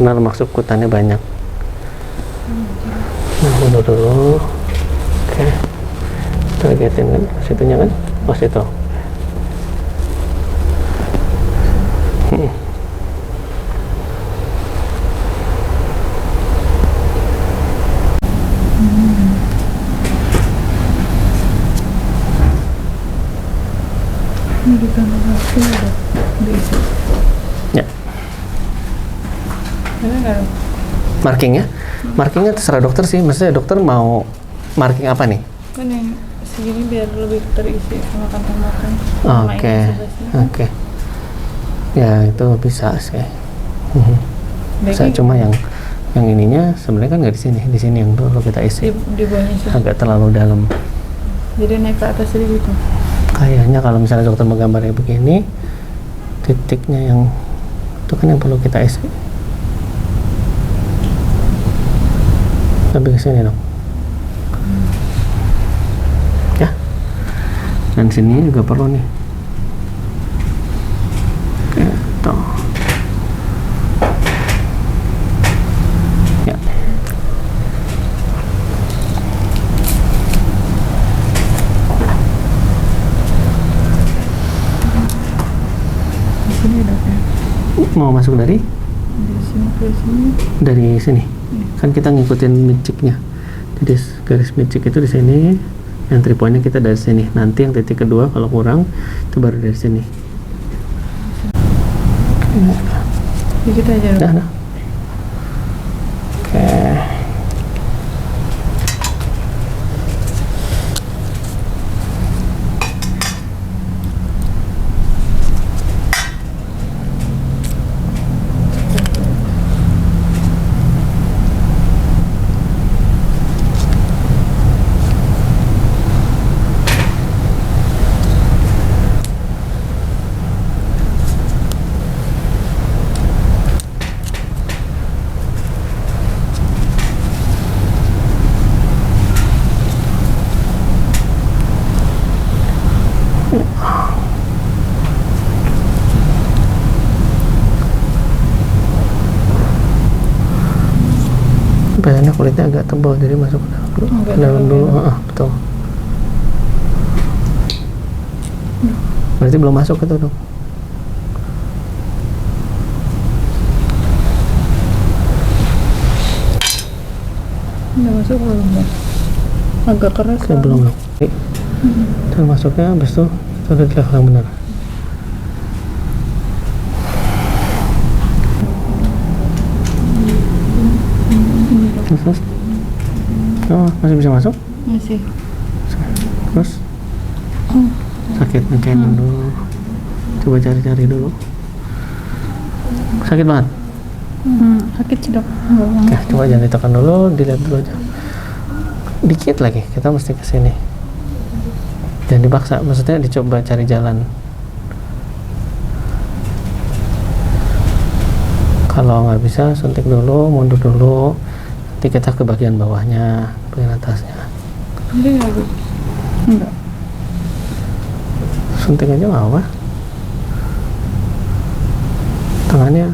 karena lemak subkutannya banyak. Nah mundur dulu. Oke, targetin kan situnya kan, oh situ. Ini di kamar aku ada bisa. Ya, Ada nggak dok? markingnya terserah dokter sih. Maksudnya dokter mau marking apa nih? Kan yang segini biar lebih terisi sama kantong makan. Oke, oke. Ya itu bisa sih. Bisa, cuma yang ininya sebenarnya kan nggak di sini yang perlu kita isi. Di bawahnya sih. Agak terlalu dalam. Jadi naik ke atas jadi gitu. Kayaknya kalau misalnya dokter menggambarnya begini, titiknya yang itu kan yang perlu kita isi. Lebih ke sini dong. Ya. Dan sini juga perlu nih. Gitu. Ya. Di sini dok ya. Mau masuk dari Sini ke sini. dari sini. Kan kita ngikutin midcheck-nya. Jadi garis midcheck itu di sini, yang 3 point-nya kita dari sini. Nanti yang titik kedua kalau kurang itu baru dari sini. Dikit aja dok. Dah. Oke. kulitnya agak tebal, jadi masuk ke dalam dulu. Agak Ke dalam tebal dulu, ya. betul. Berarti belum masuk itu dong. Nggak masuk belum ya? Agak keras. Oke, belum dong. Oke. Dan masuknya habis itu kita udah di level yang benar. Terus, oh masih bisa masuk? Masih. Terus sakit, ngekain dulu. Coba cari-cari dulu. Sakit banget. Sakit sih dok. Oke, coba jangan ditekan dulu, dilihat dulu aja. Dikit lagi, kita mesti ke sini. Jangan dipaksa, maksudnya dicoba cari jalan. Kalau nggak bisa, suntik dulu, mundur dulu. Nanti kita ke bagian bawahnya, bagian atasnya. Jadi nggak bu? Enggak. Suntik aja nggak apa. Tangannya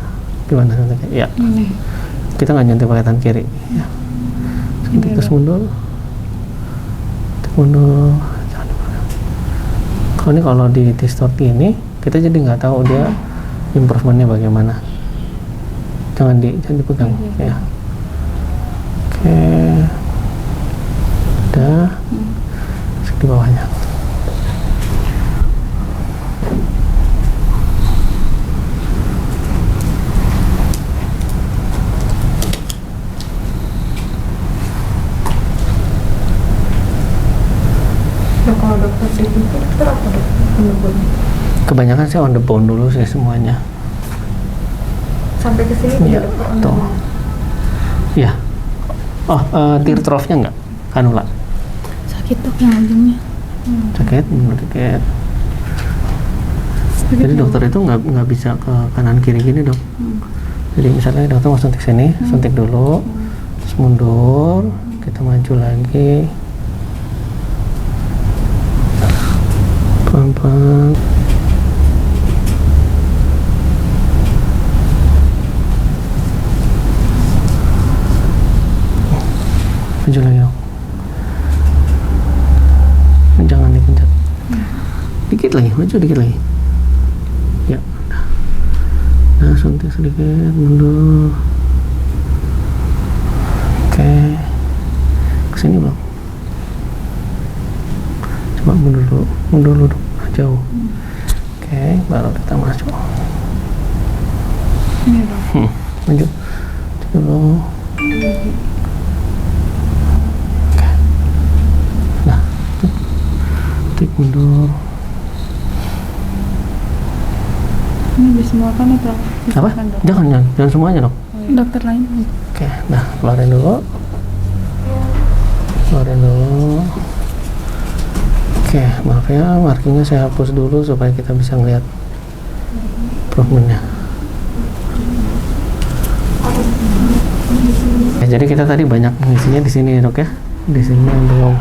gimana suntiknya? Ya, Ini. kita nggak nyentuh pakai tangan kiri. Ya. Suntik Ini terus dok. mundur. Mundur. Jangan dipegang. Kalau di distort ini, kita jadi nggak tahu dia improvementnya bagaimana. Jangan dipegang. Ya. Oke. Udah. Di bawahnya. Nah, kalau dokter treatment dokter apa dok? Menurutnya Kebanyakan sih on the bone dulu sih semuanya. sampai ke sini Iya, tidak dokter? tuh. Iya. Oh, tear trough-nya enggak? Kanula. Sakit dok yang ujungnya. Sakit, sakit. Jadi dokter itu nggak bisa ke kanan kiri gini dok. Jadi misalnya dokter mau suntik sini, suntik dulu, terus mundur, kita maju lagi, pelan-pelan. Maju lagi dok. Jangan dipencet. Dikit lagi, maju dikit lagi. Ya, nah suntik sedikit, mundur. Oke, kesini belum? Coba mundur dulu dong, jauh. Oke, baru kita masuk. Ini dok. Maju dulu. Oke, nah, tik mundur. Ini di semua kan itu. Apa? Jangan semuanya dok. Dokter lain. Oke, nah keluarin dulu. Oke, maaf ya, markingnya saya hapus dulu supaya kita bisa ngeliat improvementnya. Jadi kita tadi banyak ngisinya di sini dok ya, di sini yang belum.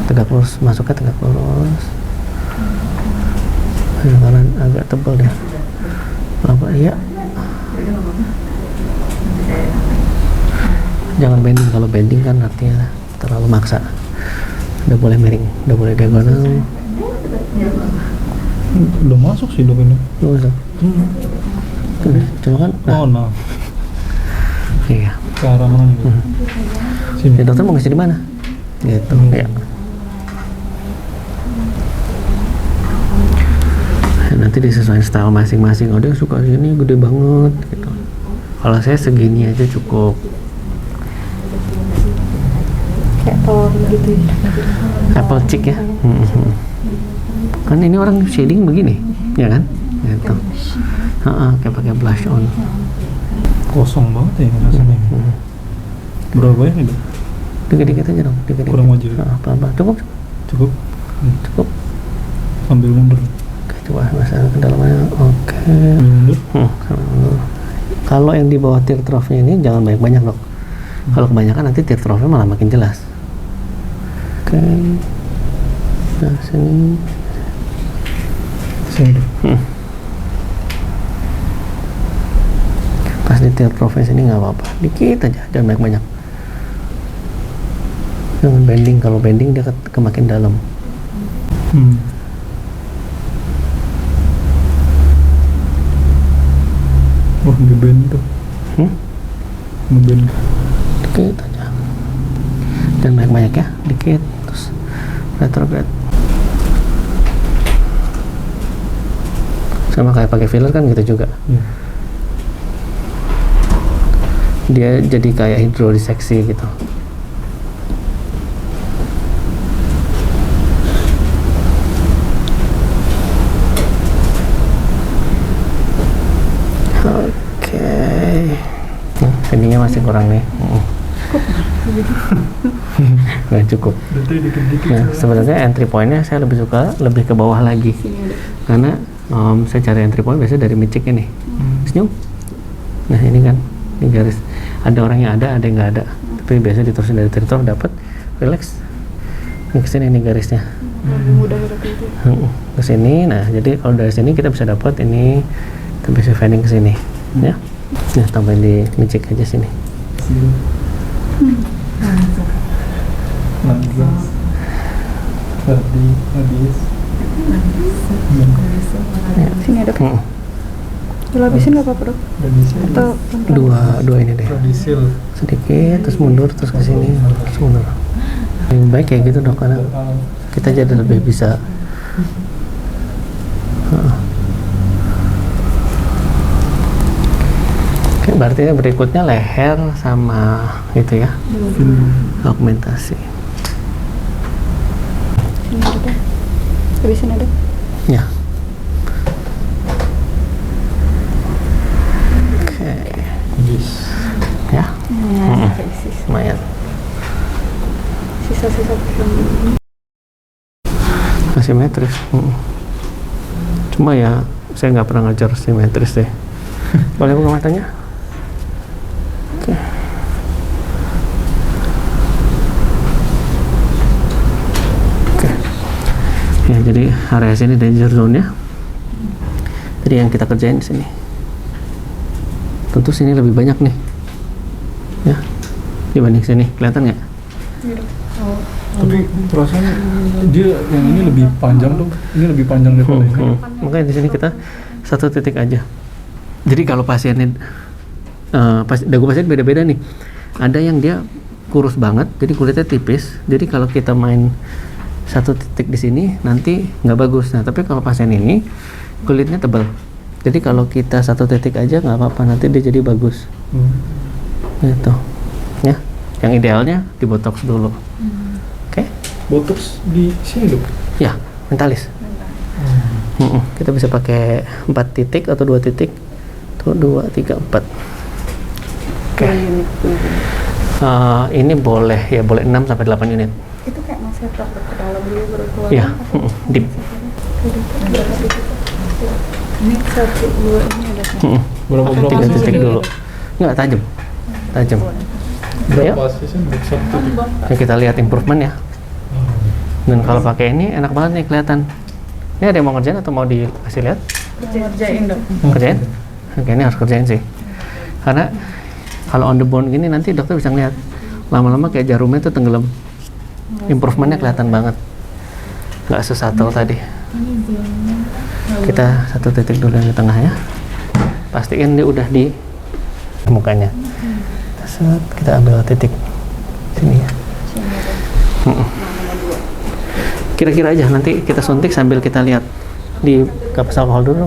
Tegak lurus, masuknya tegak lurus. Kanan agak tebal deh. Apa iya? Jangan bending, kalau bending kan artinya terlalu maksa. Udah boleh miring, udah boleh diagonal. Udah masuk sih dok ini. Masuk. Cuma kan, Mohon maaf. iya. Ke arah mana nih? Sini. Ya, dokter mau ngisi di mana? Gitu, ya. Nanti disesuaikan style masing-masing. Oh dia suka ini gede banget gitu. Kalau saya segini aja cukup. Kayak telur gitu ya. Apple cheek ya. Kan ini orang shading begini, ya kan? Gitu. Kayak pakai blush on. Kosong banget ya rasanya. Berapa ya nih dok? Dikit-dikit aja dong. Dikit-dikit. Kurang maju. Pelan-pelan. Cukup. Cukup. Cukup. Sambil mundur. Oke, coba masalah kedalamannya. Oke. Sambil mundur. Sambil mundur. Kalau yang di bawah tear trough-nya ini jangan banyak-banyak dok. Kalau kebanyakan nanti tear trough-nya malah makin jelas. Oke. Nah sini. Sini. Pas di tier province ini nggak apa-apa, dikit aja, jangan banyak-banyak. Jangan bending, kalau bending dia kemakin dalam. Wah, ngeband tuh. Ngeband. Dikit aja, jangan banyak-banyak ya, dikit, terus retrograde. Sama kayak pakai filler kan gitu juga. Dia jadi kayak hidrodiseksi gitu. Oke. Pendingnya masih kurang nih. Nggak cukup. Nah, sebenarnya entry pointnya saya lebih suka lebih ke bawah lagi. Karena saya cari entry point biasanya dari micik ini. Senyum. Nah ini kan, ini garis. Ada orang yang ada yang nggak ada. Tapi biasanya diterusin dari teritor dapat, relax. Ini kesini ini garisnya. Lebih mudah gitu. Ke sini. Nah jadi kalau dari sini kita bisa dapat ini, kita bisa fading ke sini, ya. Nah tambahin di micik aja sini. Sini ada. Kalau habisin nggak apa-apa dok? Atau Dua ini deh. Sedikit, terus mundur, terus ke sini, terus mundur. Lebih baik kayak gitu dok, karena kita jadi lebih bisa. Oke, berarti berikutnya leher sama itu ya, augmentasi. sini ada dok. Habisin ada. Ya. Oke. Ya. Lumayan. Sisa-sisa Asimetris. Cuma ya saya nggak pernah ngajar simetris deh. Boleh buka matanya? Oke. Oke. Ya jadi area sini danger zone nya. Jadi yang kita kerjain di sini. Tentu sini lebih banyak nih. Ya. Dibanding sini, kelihatan nggak? Tapi perasaan dia yang ini lebih panjang tuh, ini lebih panjang daripada ini. Makanya di sini kita satu titik aja. Jadi kalau pasiennya dagu pasien beda-beda nih. Ada yang dia kurus banget, jadi kulitnya tipis. Jadi kalau kita main satu titik di sini nanti nggak bagus. Nah tapi kalau pasien ini kulitnya tebal. Jadi kalau kita satu titik aja nggak apa-apa, nanti dia jadi bagus. Gitu. Ya. Yang idealnya di botox dulu. Oke? Botox di sini dok? Ya, mentalis. Kita bisa pakai 4 titik atau 2 titik. Tuh 2, 3, 4. Oke. Ini boleh ya, boleh 6 sampai 8 unit. itu kayak masih praktek ke dalam dulu baru keluar. Iya, deep. Ini 1, 2 ini ada. Berapa 3 titik dulu. Enggak tajam. Tajam. Ayo. berapa sih satu titik? Yang kita lihat improvement ya. Dan kalau pakai ini enak banget nih kelihatan. Ini ada yang mau ngerjain atau mau dikasih lihat? Kerjain dok. Kerjain? Oke, ini harus kerjain sih. Karena kalau on the bone gini nanti dokter bisa ngeliat lama-lama kayak jarumnya tuh tenggelam. Improvementnya kelihatan banget. Nggak sesatel tadi. Kita satu titik dulu yang di tengah ya. Pastiin dia udah di mukanya. Set, kita ambil titik sini ya. Kira-kira aja nanti kita suntik sambil kita lihat di kapas alkohol dulu.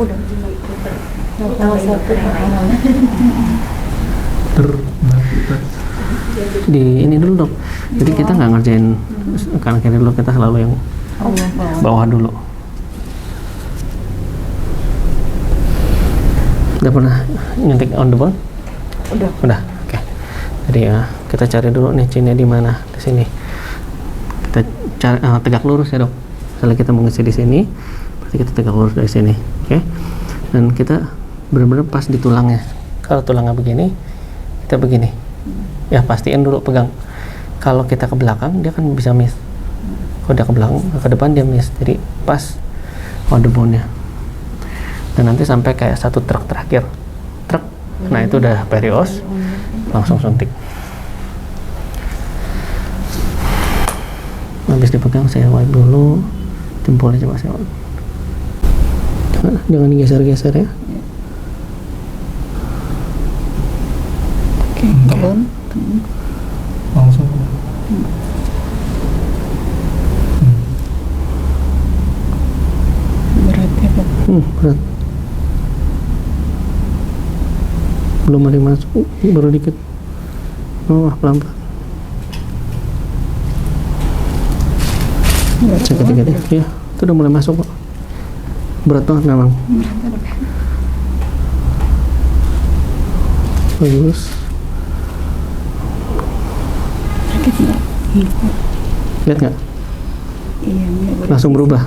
Udah. Di ini dulu dok. Jadi kita nggak ngerjain kanan kiri dulu, kita selalu yang bawah dulu. Udah pernah nyuntik on the bone? Udah. Oke. Jadi ya kita cari dulu nih chinnya di mana. Di sini. Kita cari tegak lurus ya dok. Misalnya kita mau ngisi di sini, berarti kita tegak lurus dari sini. Oke. Dan kita benar-benar pas di tulangnya. Kalau tulangnya begini, kita begini. Ya pastiin dulu pegang. Kalau kita ke belakang dia kan bisa miss. Kalau dia ke belakang, ke depan dia miss. Jadi pas on the bone-nya. Dan nanti sampai kayak satu truk terakhir. Truk. Nah, itu udah perios. Langsung suntik. Habis dipegang saya wipe dulu. Jempolnya coba saya wipe. Jangan digeser-geser ya. Oke, turun. Langsung. Berat ya, Dok. Berat. Belum ada yang masuk, baru dikit. Oh, pelan-pelan. Cek ketiga deh. Ya, itu udah mulai masuk kok. Berat banget memang. Bagus. Sakit nggak? Lihat nggak? Iya, berat. Langsung berubah.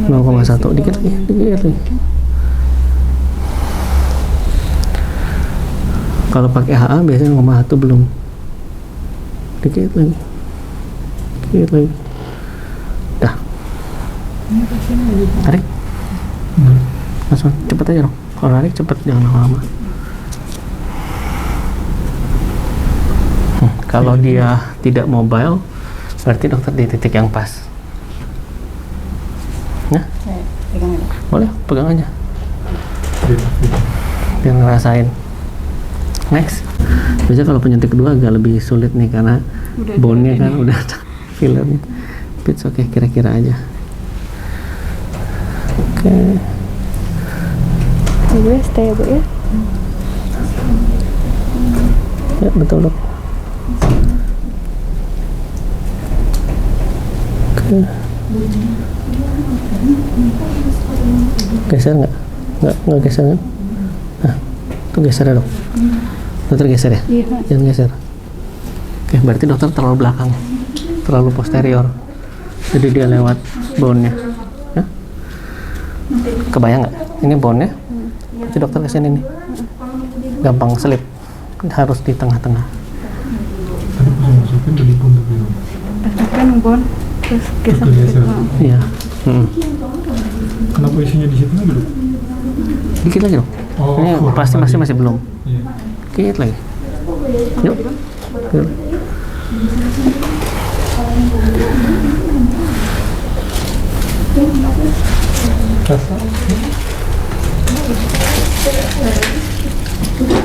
0,1 dikit lagi. Kalau pakai HA biasanya 0,1 belum. Dikit lagi. Dah. Tarik. Langsung cepet aja dong. Kalau narik cepet, jangan lama-lama. Kalau dia tidak mobile, berarti dokter di titik yang pas. Nah, Saya pegang ya. boleh pegang aja. Biar ngerasain. Next. Biasanya kalau penyuntik kedua agak lebih sulit nih karena bone-nya kan udah ada fillernya. It's oke, kira-kira aja. Oke. Ya Bu ya, stay ya Bu ya. Ya, betul dok. Oke. Geser nggak? Nggak geser kan? Nah, tuh geser ya dok. Dokter geser ya? Iya. Jangan geser. Oke, berarti dokter terlalu belakang, terlalu posterior. Jadi dia lewat bone-nya. Ya? Kebayang nggak? Ini bone-nya. Nanti dokter kesini nih. Gampang selip. Harus di tengah-tengah. Tadi pas masukin udah dipuntuk gitu. Kan bon, terus geser. Geser. Iya. Kenapa isinya di situ lagi, Dok? Dikit lagi dong. Oh, Ini kurang pasti lagi. masih belum. Iya. Dikit lagi. Yuk. Yuk. Rasa.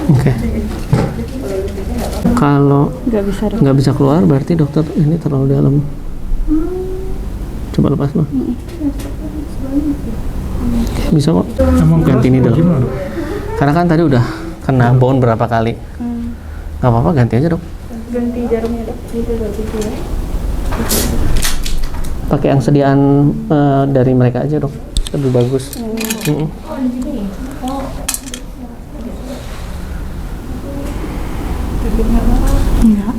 Oke. Kalau Nggak bisa dok. nggak bisa keluar berarti dokter ini terlalu dalam. Coba lepas loh. Bisa kok. Emang Ganti ini dalam. gimana, Dok? Karena kan tadi udah kena bone berapa kali. Gak apa-apa, ganti aja dok. Ganti jarumnya dok. Itu ganti ya. Pakai yang sediaan dari mereka aja dok. Lebih bagus. Enggak.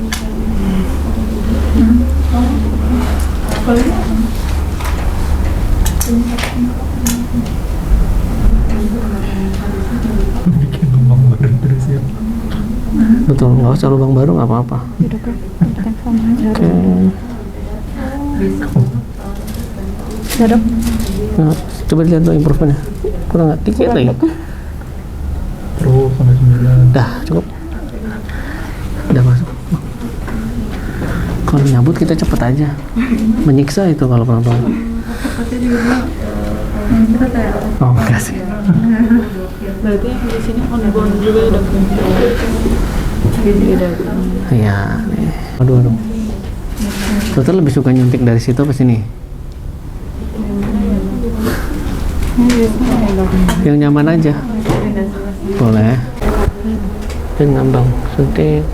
Bikin lubang baru terus ya. Betul, nggak usah lubang baru nggak apa-apa. Ya dok ya. Tekan sama jarum. Oke. Ya dok. Nah, coba dilihat tuh improvementnya. Kurang nggak? Dikit lagi. Terus sampai 9. Dah, cukup. Udah masuk. Kalau nyabut kita cepet aja. Menyiksa itu kalau pelan-pelan. Oh, enggak sih. Berarti yang di sini on bone juga ya dok. Iya, nih. Aduh. Dokter lebih suka nyuntik dari situ ke sini. Yang nyaman aja. Boleh. Dan ngambang suntik.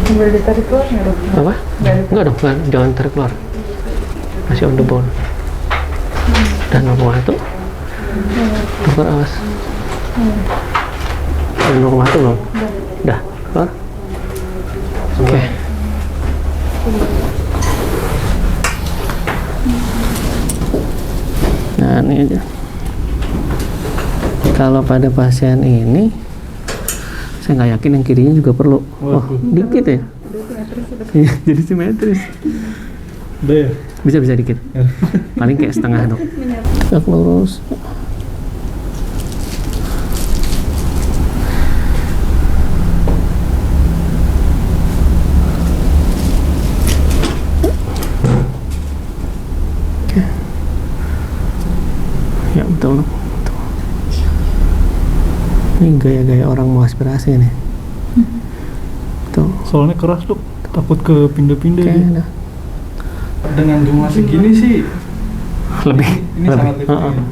Boleh ditarik keluar nggak, Dok? Apa? Enggak dong, jangan tarik keluar. Masih on the bone. Dan normal itu. Dokter awas. Dan normal itu belum? Dah, keluar. Oke. Nah, ini aja. Kalau pada pasien ini, saya nggak yakin yang kirinya juga perlu. Oh, dikit ya? Iya, jadi simetris. Udah ya? Bisa dikit. Paling kayak setengah dok. Tegak lurus. Oke. Ya betul. Ini gaya-gaya orang mau aspirasi nih. Tuh. Soalnya keras dok, takut ke pindah-pindah. Oke, dia. dah. Dengan jumlah segini sih Lebih. ini sangat lifting.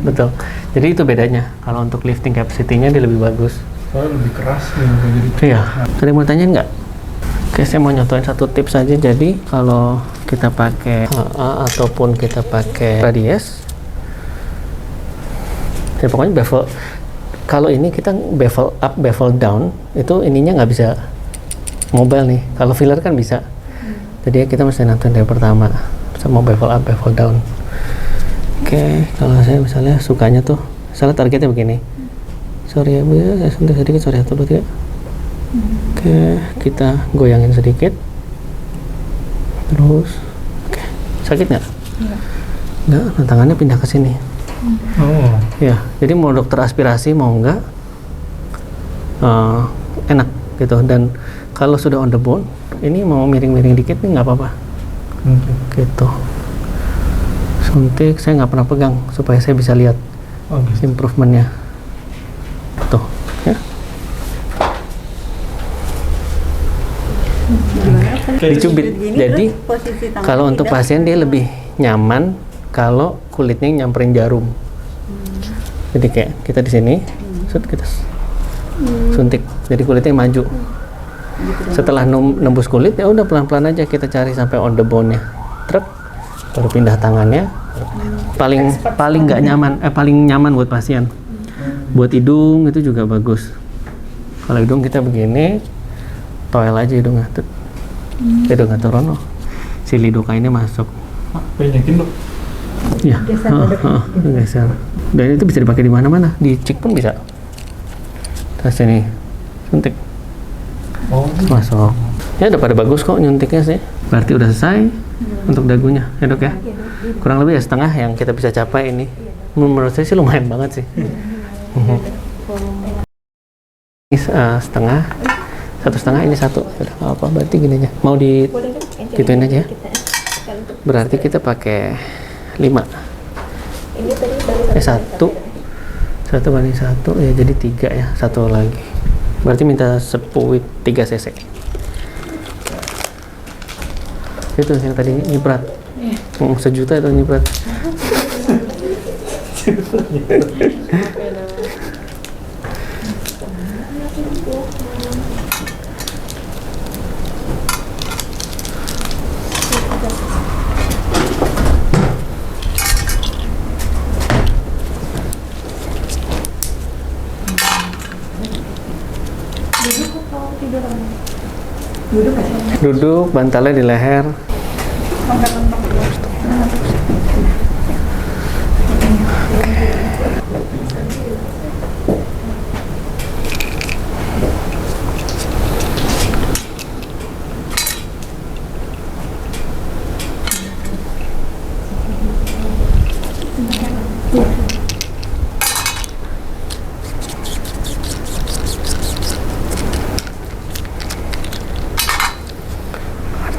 Betul. Jadi itu bedanya. Kalau untuk lifting capacity-nya dia lebih bagus. Soalnya lebih keras nih jadi. Iya. Ada yang mau tanya nggak? Oke, saya mau nyontohin satu tips aja. Jadi kalau kita pakai AA ataupun kita pakai radius, ya pokoknya bevel. Kalau ini kita bevel up, bevel down, itu ininya nggak bisa mobile nih. Kalau filler kan bisa. Jadi kita mesti nentuin dari pertama. Sama bevel up, bevel down. Oke, kalau saya misalnya sukanya tuh, misalnya targetnya begini. Sorry ya Bu ya, saya sentuh sedikit, sorry 1, 2, 3. Oke, kita goyangin sedikit. Terus, oke, sakit nggak? Nggak, nah tangannya pindah ke sini. Oh. Ya, jadi mau dokter aspirasi mau nggak, enak gitu. Dan kalau sudah on the bone, ini mau miring-miring dikit nih nggak apa-apa. Gitu. Suntik saya nggak pernah pegang supaya saya bisa lihat improvementnya. Tuh, ya. Dicubit. Jadi kalau untuk pasien dia lebih nyaman kalau kulitnya nyamperin jarum. Jadi kayak kita di sini, kita suntik. Jadi kulitnya maju. Setelah nembus kulit ya udah pelan-pelan aja kita cari sampai on the bone-nya. Truk, baru pindah tangannya. Paling nggak nyaman, paling nyaman buat pasien. Buat hidung itu juga bagus. Kalau hidung kita begini, toel aja hidungnya. Hidungnya turun, si lidokainnya masuk. Banyakin dok. Ya, geser. Dan itu bisa dipakai di mana-mana, di cik pun bisa. Terus ini suntik, masuk. Ya udah pada bagus kok nyuntiknya sih. Berarti udah selesai untuk dagunya, ya dok ya. Kurang lebih ya setengah yang kita bisa capai ini. Menurut saya sih lumayan banget sih. Ini setengah, 1,5 ini 1. Udah nggak apa, berarti gini aja. Mau di gituin aja ya. Berarti kita pakai 5. Ini tadi baru 1 banding 1 ya, jadi 3 ya, 1 lagi. Berarti minta 3 cc. Itu yang tadi nyiprat. Sejuta itu nyiprat. Duduk, bantalnya di leher.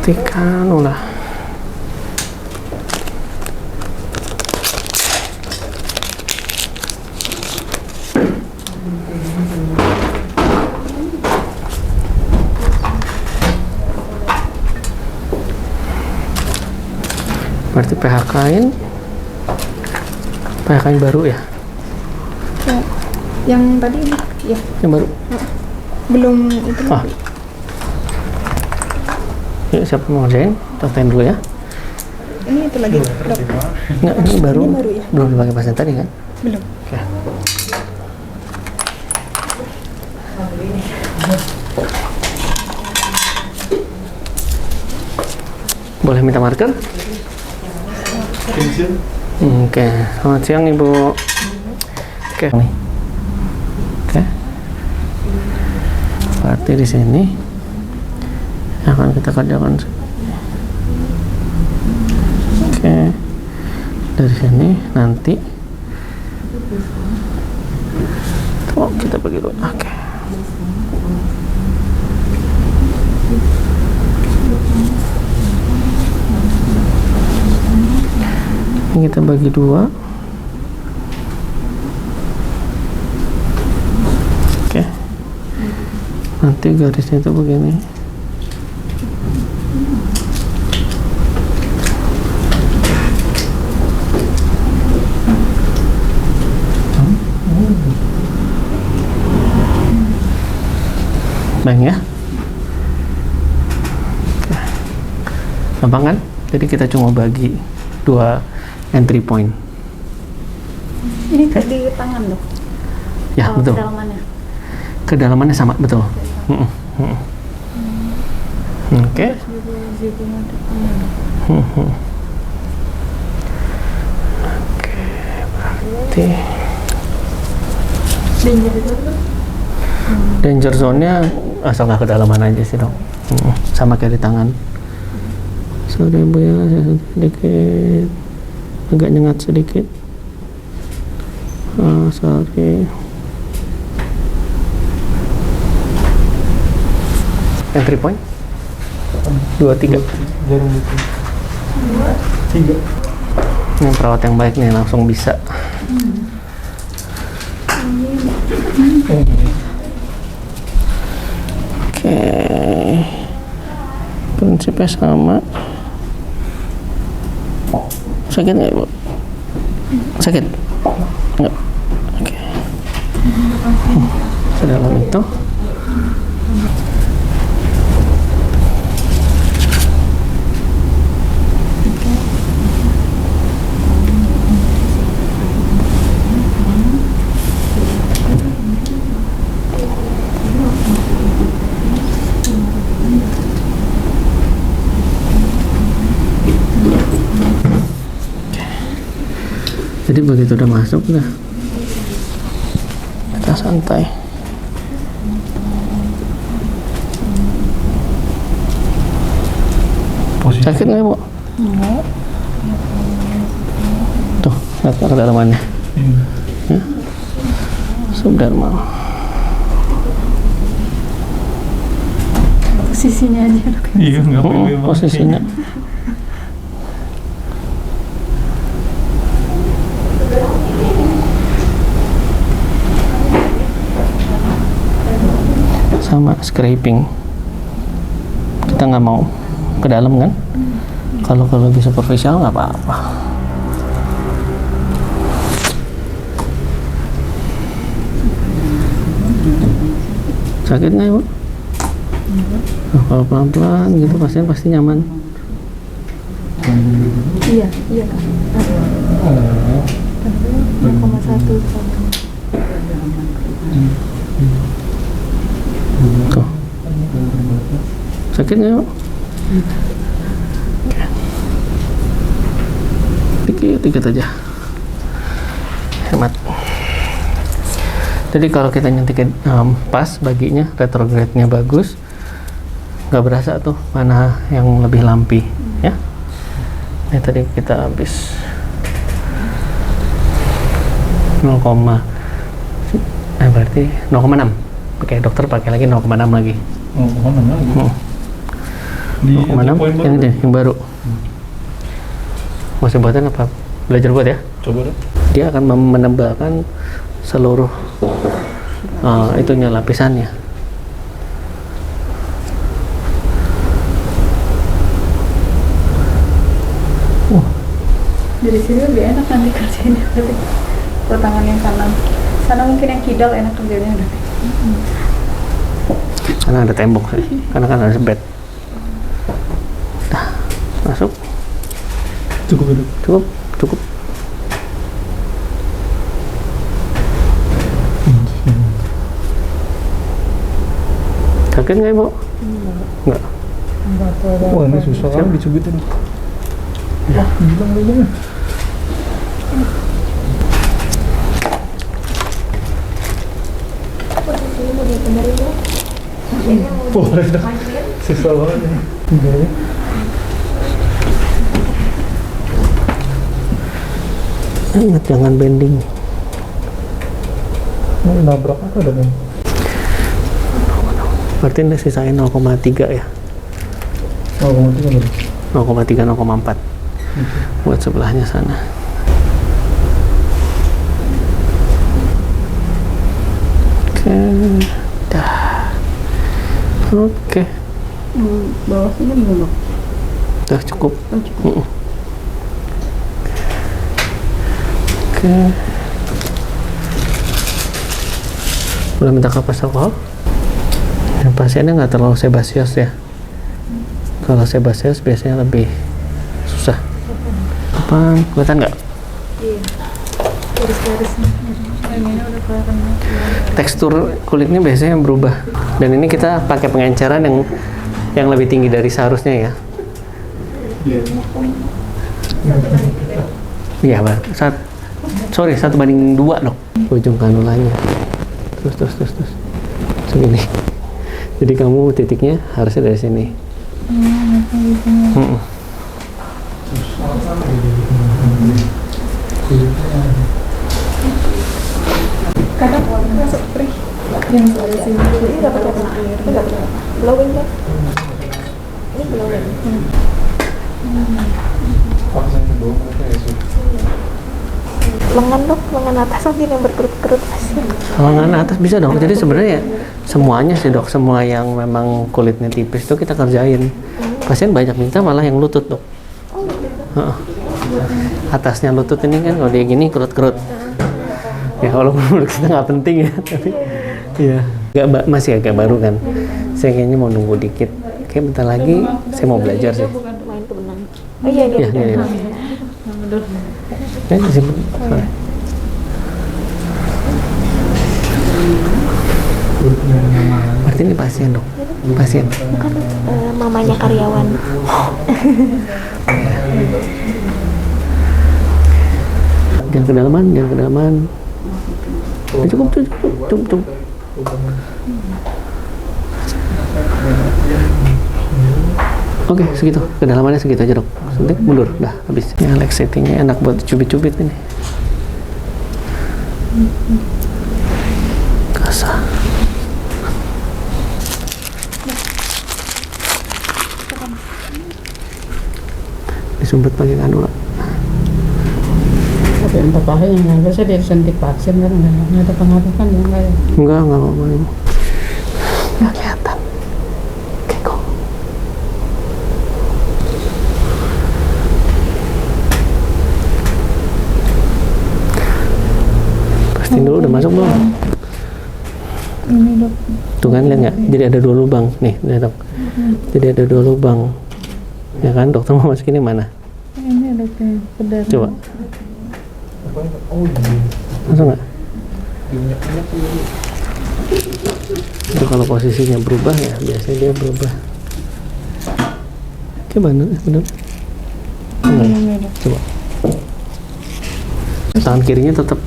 Perhatikan ulah. Berarti PHK-in baru ya? Ya, yang tadi ini, ya. Yang baru? Belum itu. Yuk, siapa mau ngerjain? Tonton dulu ya. Ini itu lagi, dok. Nggak, ini baru. Ini baru ya? Belum dipakai pasien tadi kan? Belum. Oke. Boleh minta marker? Oke, selamat siang Ibu. Oke, nih. Oke. Berarti di sini akan kita kerjakan. dari sini nanti kita bagi dua. Oke. Ini kita bagi dua. Oke. Nanti garisnya itu begini. Bang ya. Gampang kan? Jadi kita cuma bagi dua entry point. Ini kayak di tangan dok? Ya, betul. Kedalamannya? Kedalamannya sama, betul. Oke. Oke, berarti danger zone-nya asal nggak kedalaman aja sih dok. Sama kayak di tangan. Sorry bu ya, saya sedikit agak nyengat sedikit. Sorry. Entry point 2-3. Jarum itu 3. Ini perawat yang baik nih, langsung bisa. Oke, prinsipnya sama. Sakit nggak ibu? Sakit? Nggak. Oke. Sedalam itu. Jadi begitu udah masuk udah kita santai. Posisi. Sakit nggak ibu? Enggak. Tuh lihat kedalamannya. Ya. Subdermal. Posisinya aja dok. Iya, nggak apa-apa. Posisinya. Sama scraping, kita nggak mau ke dalam kan. Kalau bisa superficial nggak apa-apa. Sakit nggak ibu? Nah, kalau pelan-pelan gitu pasien pasti nyaman. Iya kak. 0,1. Tuh. Sakit nggak ibu? Dikit aja, hemat. Jadi kalau kita nyentuhin pas baginya, retrograde-nya bagus, nggak berasa tuh mana yang lebih lampi ya. Ini tadi kita habis 0, berarti 0,6. Oke, dokter pakai lagi 0,6 lagi. Oh, mana lagi? 0,6 yang ini yang baru. Masih buatan apa? Belajar buat ya? Coba deh. Dia akan menebalkan seluruh itunya, lapisannya. Dari sini lebih enak nanti kerjanya berarti. Kalau tangan yang kanan. Sana mungkin yang kidal enak kerjanya udah. Karena ada tembok sih. Karena kan ada bed. Dah, masuk. Cukup dulu. Cukup. Sakit nggak ibu? Nggak. Wah, ini susah kan dicubitin. Ya. Bilang dulu. Posisinya mau dibenerin ya? Pasiennya mau Boleh dah. dimajuin. Susah banget ini. Enggak ya. Ingat jangan bending. Ini nabrak apa dong? Berarti ini sisain 0,3 ya. Oh, itu kan. 0,3 0,4 buat sebelahnya sana. Oke, dah. Oke, Bawah sini belum dok? udah cukup. Oh, cukup. Oke. Boleh minta kapas alkohol? Dan pasiennya nggak terlalu sebasius ya. Kalau sebasius biasanya lebih susah. Apa? Kelihatan nggak? Iya. Garis-garisnya. Yang ini udah kelihatan. Tekstur kulitnya biasanya berubah. Dan ini kita pakai pengenceran yang lebih tinggi dari seharusnya ya. Iya, Bang. 1:2 dok. Ujung kanulanya. Terus. Segini. Jadi kamu titiknya harusnya dari sini. Kadang masuk perih. Yang dari sini. Ini nggak pakai kena air. Ini nggak pakai apa. Blowing kan? Ini blowing. Paksa doang mereka ya sih. Lengan dok, lengan atas mungkin yang berkerut-kerut pasien. Lengan atas bisa dong. Jadi sebenarnya ya semuanya sih dok. Semua yang memang kulitnya tipis itu kita kerjain. Pasien banyak minta malah yang lutut dok. Heeh. Atasnya lutut ini kan kalau dia gini kerut-kerut. Ya kalau menurut kita nggak penting ya, tapi ya masih agak baru kan. Saya kayaknya mau nunggu dikit. Kayak bentar lagi saya mau belajar sih. Main ke benang. Oh iya, Iya, iya. iya. Disimpan. Sorry. Berarti ini pasien dok. Pasien. Bukan mamanya karyawan. Jangan kedalaman, jangan kedalaman. Cukup. Oke, segitu. Kedalamannya segitu aja dok. Suntik mundur, dah habis. Ini Alex settingnya enak buat cubit-cubit ini. Kasar. Disumpet pakai kanula. Tapi untuk pakai yang nggak bisa disuntik vaksin kan nggak ada pengaruh kan ya nggak ya? Enggak apa-apa ini. Nggak kelihatan. Keko. Pastiin dulu udah masuk belum? Ini dok. Tuh kan lihat nggak? Jadi ada 2 lubang. Nih, lihat dok. Jadi ada 2 lubang. Ya kan, dokter mau masukin yang mana? Ini dok ya, pedar. Coba. Oh iya. Masuk nggak? Minyak-minyak dulu. Itu kalau posisinya berubah ya, biasanya dia berubah. Coba, bener. Enggak ya? Coba. Tangan kirinya tetap.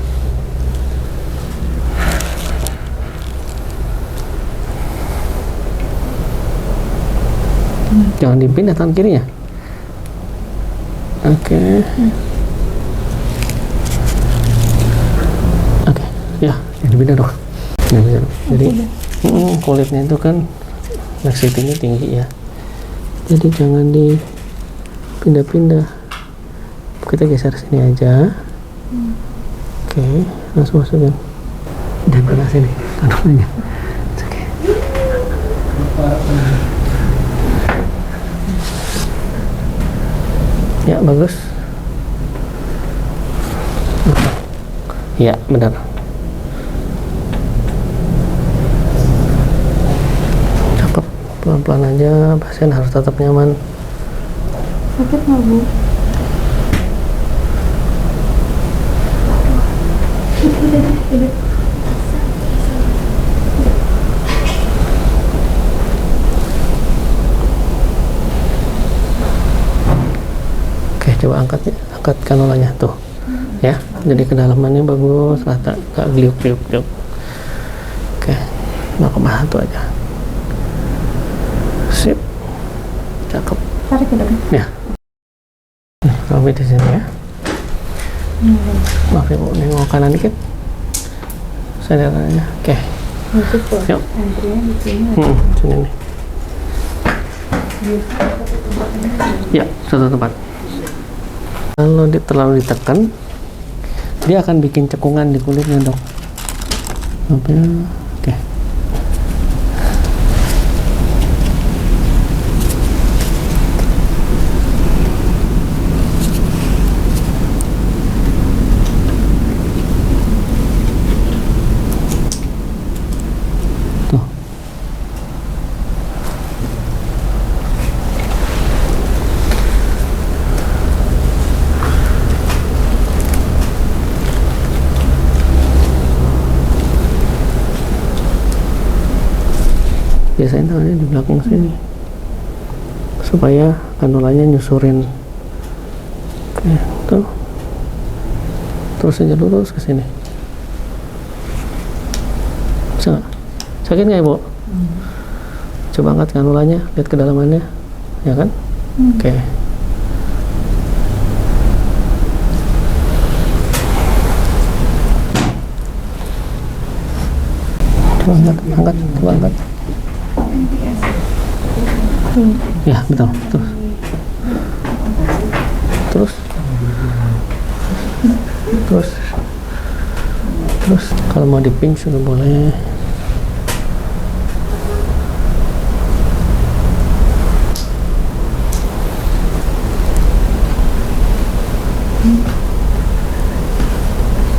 Jangan dipindah tangan kirinya. Oke. Oke, ya, yang dipindah dong. Yang bisa dong. Jadi kulitnya itu kan laksitinya tinggi ya. Jadi jangan dipindah-pindah. Kita geser sini aja. Oke, langsung masukin. Dan kena sini, kanulanya. Oke. Ya, bagus. Ya, benar. Cakep. Pelan-pelan aja, pasien harus tetap nyaman. Sakit nggak bu? Oke, coba angkat kanulanya tuh. Ya, jadi kedalamannya bagus, rata, gak gliuk-gliuk. Oke, 0,1 aja. Sip. Cakep. Tarik ya dok. Ya. Kami di sini ya. Maaf ya Bu, nengok kanan dikit. Sadar aja. Oke. Yuk. Sini nih. Ya, satu tempat. Kalau terlalu ditekan, dia akan bikin cekungan di kulitnya dok. Oke. Tuh. Biasanya tangannya di belakang sini supaya kanulanya nyusurin. Oke, tuh. Terus aja lurus ke sini. Bisa nggak? Sakit nggak Ibu? Coba angkat kanulanya, lihat kedalamannya, ya kan? Oke. Coba angkat, coba angkat. Ya, betul. Terus kalau mau diping sudah boleh.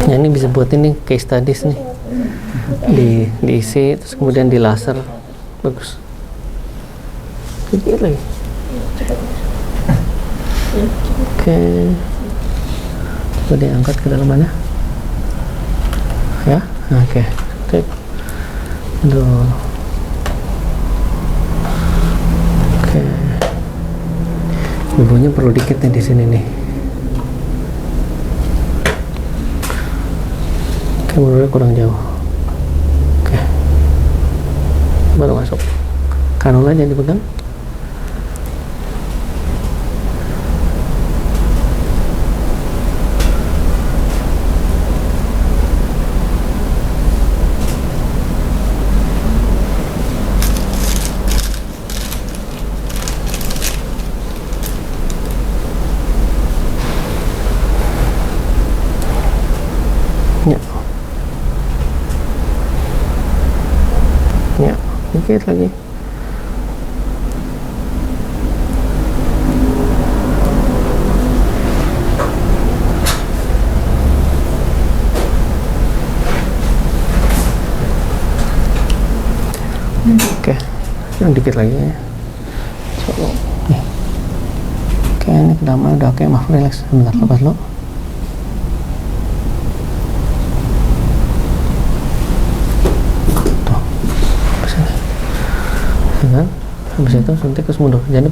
Ya, ini bisa buat ini case studies nih, diisi terus kemudian di laser, bagus. Sedikit lagi. Oke. Coba diangkat ke dalam mana? Ya, oke. Aduh. Oke. Ibunya perlu dikit nih di sini nih. Oke, menurutnya kurang jauh. Oke. Baru masuk. Kanula jangan dipegang. Ya, dikit lagi. Oke, yang dikit lagi ya. Nih. Oke, ini kedalaman udah oke, maaf, relax. Bentar, lepas lo. Kan? Habis itu suntik terus mundur, jangan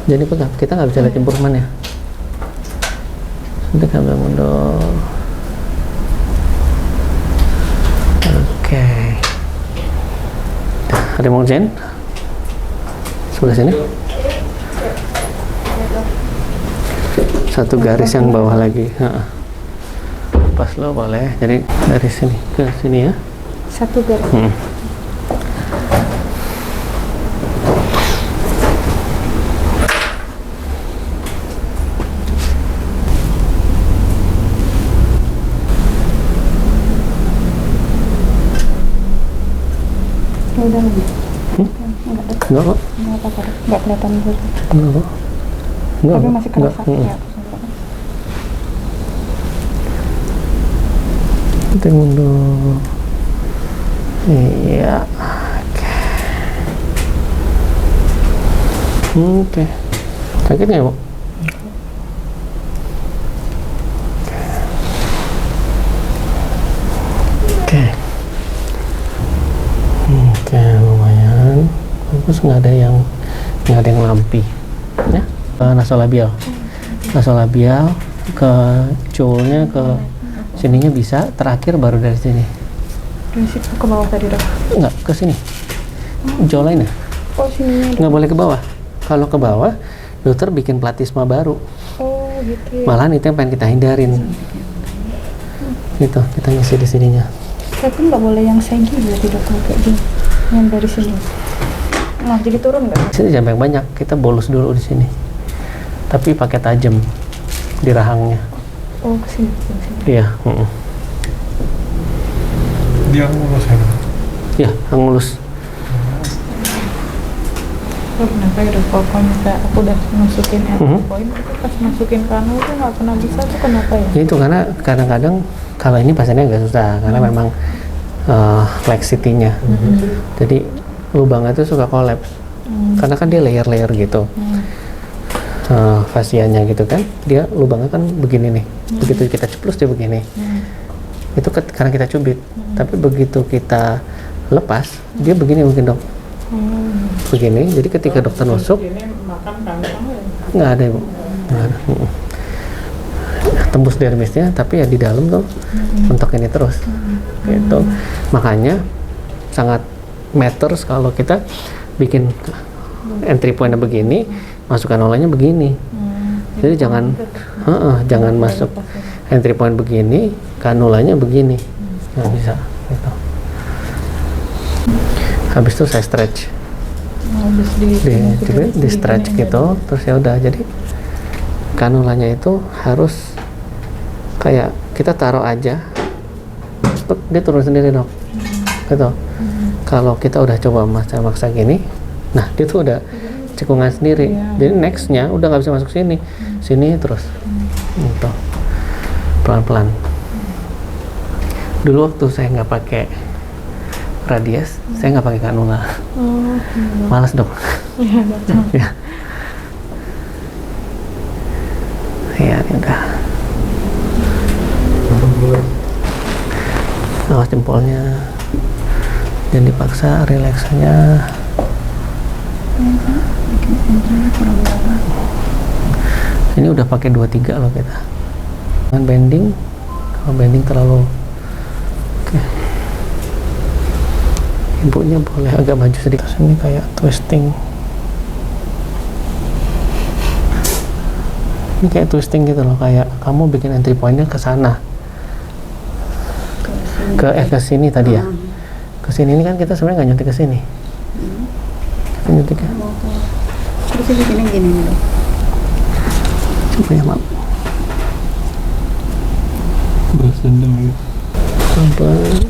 dipegang, kita nggak bisa lihat improvement ya. Suntik sambil mundur. Oke. Ada mau jen sebelah sini, satu garis yang bawah lagi. Pas lo boleh, jadi dari sini ke sini ya, satu garis. Udah enggak kok, nggak kelihatan dulu. enggak kok, Tapi masih kerasa ya. Kita mundur. Iya. Oke. Sakit nggak Bu? Oke. Oke, lumayan bagus, nggak ada yang lampi ya. Nasolabial ke culnya, ke sininya bisa, terakhir baru dari sini. Dari situ ke bawah tadi dok? Nggak, ke sini, jawline ya. Oh, sini Nggak boleh ke bawah. Kalau ke bawah dokter bikin platisma baru. Oh gitu ya. Malahan itu yang pengen kita hindarin. Gitu, kita ngisi di sininya. Tapi nggak boleh yang segi berarti dok kalau kayak gini. Yang dari sini. Nah, jadi turun nggak? Di sini jangan banyak, kita bolus dulu di sini. Tapi pakai tajam di rahangnya. Oh, kesini, kesini. Iya, Dia ngurus ya. Ya, ngulus. Oh, kenapa ya dok? Kalau misalnya aku udah masukin endpoint, tapi pas masukin kanal itu nggak pernah bisa tuh kenapa ya? Ya itu karena kadang-kadang kalau ini pasiennya nggak susah, karena memang laxity-nya. Jadi lubangnya itu suka kolaps. Karena kan dia layer-layer gitu. Fasianya gitu kan, dia lubangnya kan begini nih. Begitu kita ceplus dia begini. Itu karena kita cubit. Tapi begitu kita lepas, dia begini mungkin dok. Begini, jadi ketika dokter nusuk nggak ada ibu, nggak ada. Tembus dermisnya, tapi ya di dalam tuh mentok ini terus, gitu. Makanya sangat matters kalau kita bikin entry pointnya begini, masuk kanulanya begini. Jadi jangan masuk entry point begini, kanulanya begini, nggak bisa. Gitu. Habis itu saya stretch, di stretch gitu, terus ya udah. Jadi kanulanya itu harus kayak kita taruh aja, dia turun sendiri dok, gitu. Kalau kita udah coba maksa gini, nah dia tuh udah cekungan sendiri. Jadi nextnya udah nggak bisa masuk sini terus, gitu, pelan-pelan. Dulu waktu saya nggak pakai radius, saya nggak pakai kanula. Malas dok. Ya. Ya, ini udah. Awas jempolnya. Jangan dipaksa, relaksanya. Ini udah pakai 23 loh kita. Dengan bending, kalau bending terlalu ibunya boleh agak maju sedikit. Ini kayak twisting. Ini kayak twisting gitu loh, kayak kamu bikin entry pointnya ke sana, ke sini tadi ya. Ke sini ini kan kita sebenarnya nggak nyuntik ke sini. Kita nyuntik ya. Terus ini gini dok. Coba ya maaf. Balas dendam gitu. Pelan-pelan.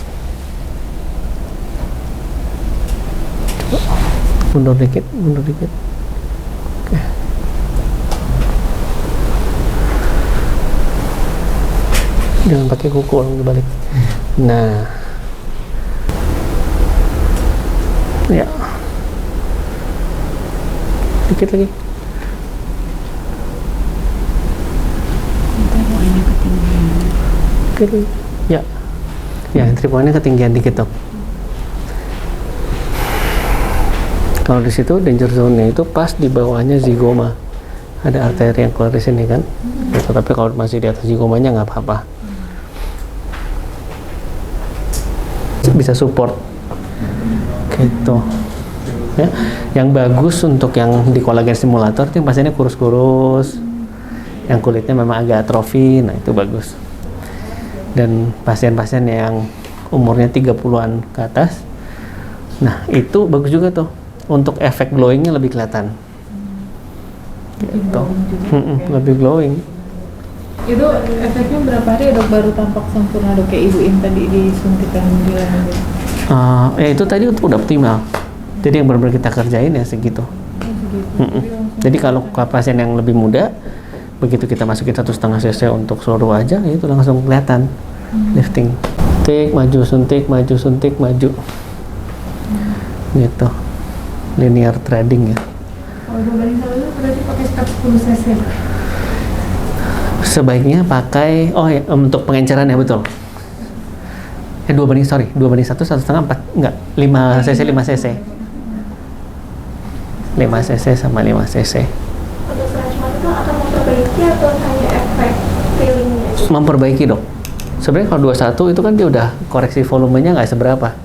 Mundur dikit. Oke. Jangan pakai kuku, langsung dibalik. Nah, ya, dikit lagi. Dikit lagi. Ya, entry point-nya ketinggian dikit dok. Kalau di situ danger zone-nya itu pas di bawahnya zigoma, ada arteri yang keluar di sini kan. Gitu. Tapi kalau masih di atas zigomanya nggak apa-apa, bisa support. Gitu. Ya, yang bagus untuk yang di kolagen stimulator itu pasiennya kurus-kurus, yang kulitnya memang agak atrofi, nah itu bagus. Dan pasien-pasien yang umurnya 30-an ke atas, nah itu bagus juga tuh. Untuk efek glowingnya lebih kelihatan, gitu. Lebih glowing. Itu efeknya berapa hari dok baru tampak sempurna dok, kayak ibuin tadi disuntikan bilang gitu? Ya itu tadi udah optimal. Jadi yang benar-benar kita kerjain ya segitu. Jadi kalau pasien yang lebih muda, begitu kita masukin 1,5 cc untuk seluruh wajah, itu langsung kelihatan lifting. Suntik, maju. Gitu. Linear threading ya. Kalau 2:1 berarti pakai step 10 cc. Sebaiknya pakai, untuk pengenceran ya betul. 2:1, 1,5, 4, enggak, 5 cc. 5 cc sama 5 cc. Untuk stretchmark itu akan memperbaiki atau hanya efek feelingnya? Memperbaiki dok. Sebenarnya kalau 21 itu kan dia udah koreksi volumenya nggak seberapa.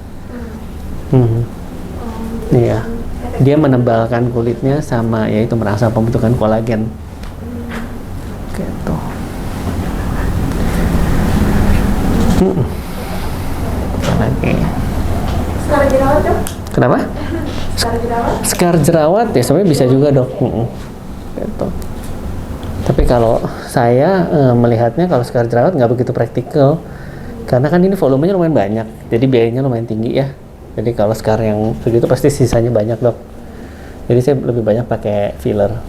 Iya. Dia menebalkan kulitnya sama yaitu merangsang pembentukan kolagen. Oke. Kenapa? Scar jerawat ya sebenarnya bisa juga dok. Gitu. Tapi kalau saya melihatnya kalau scar jerawat nggak begitu praktikal karena kan ini volumenya lumayan banyak, jadi biayanya lumayan tinggi ya. Jadi kalau scar yang begitu pasti sisanya banyak dok. Jadi saya lebih banyak pakai filler.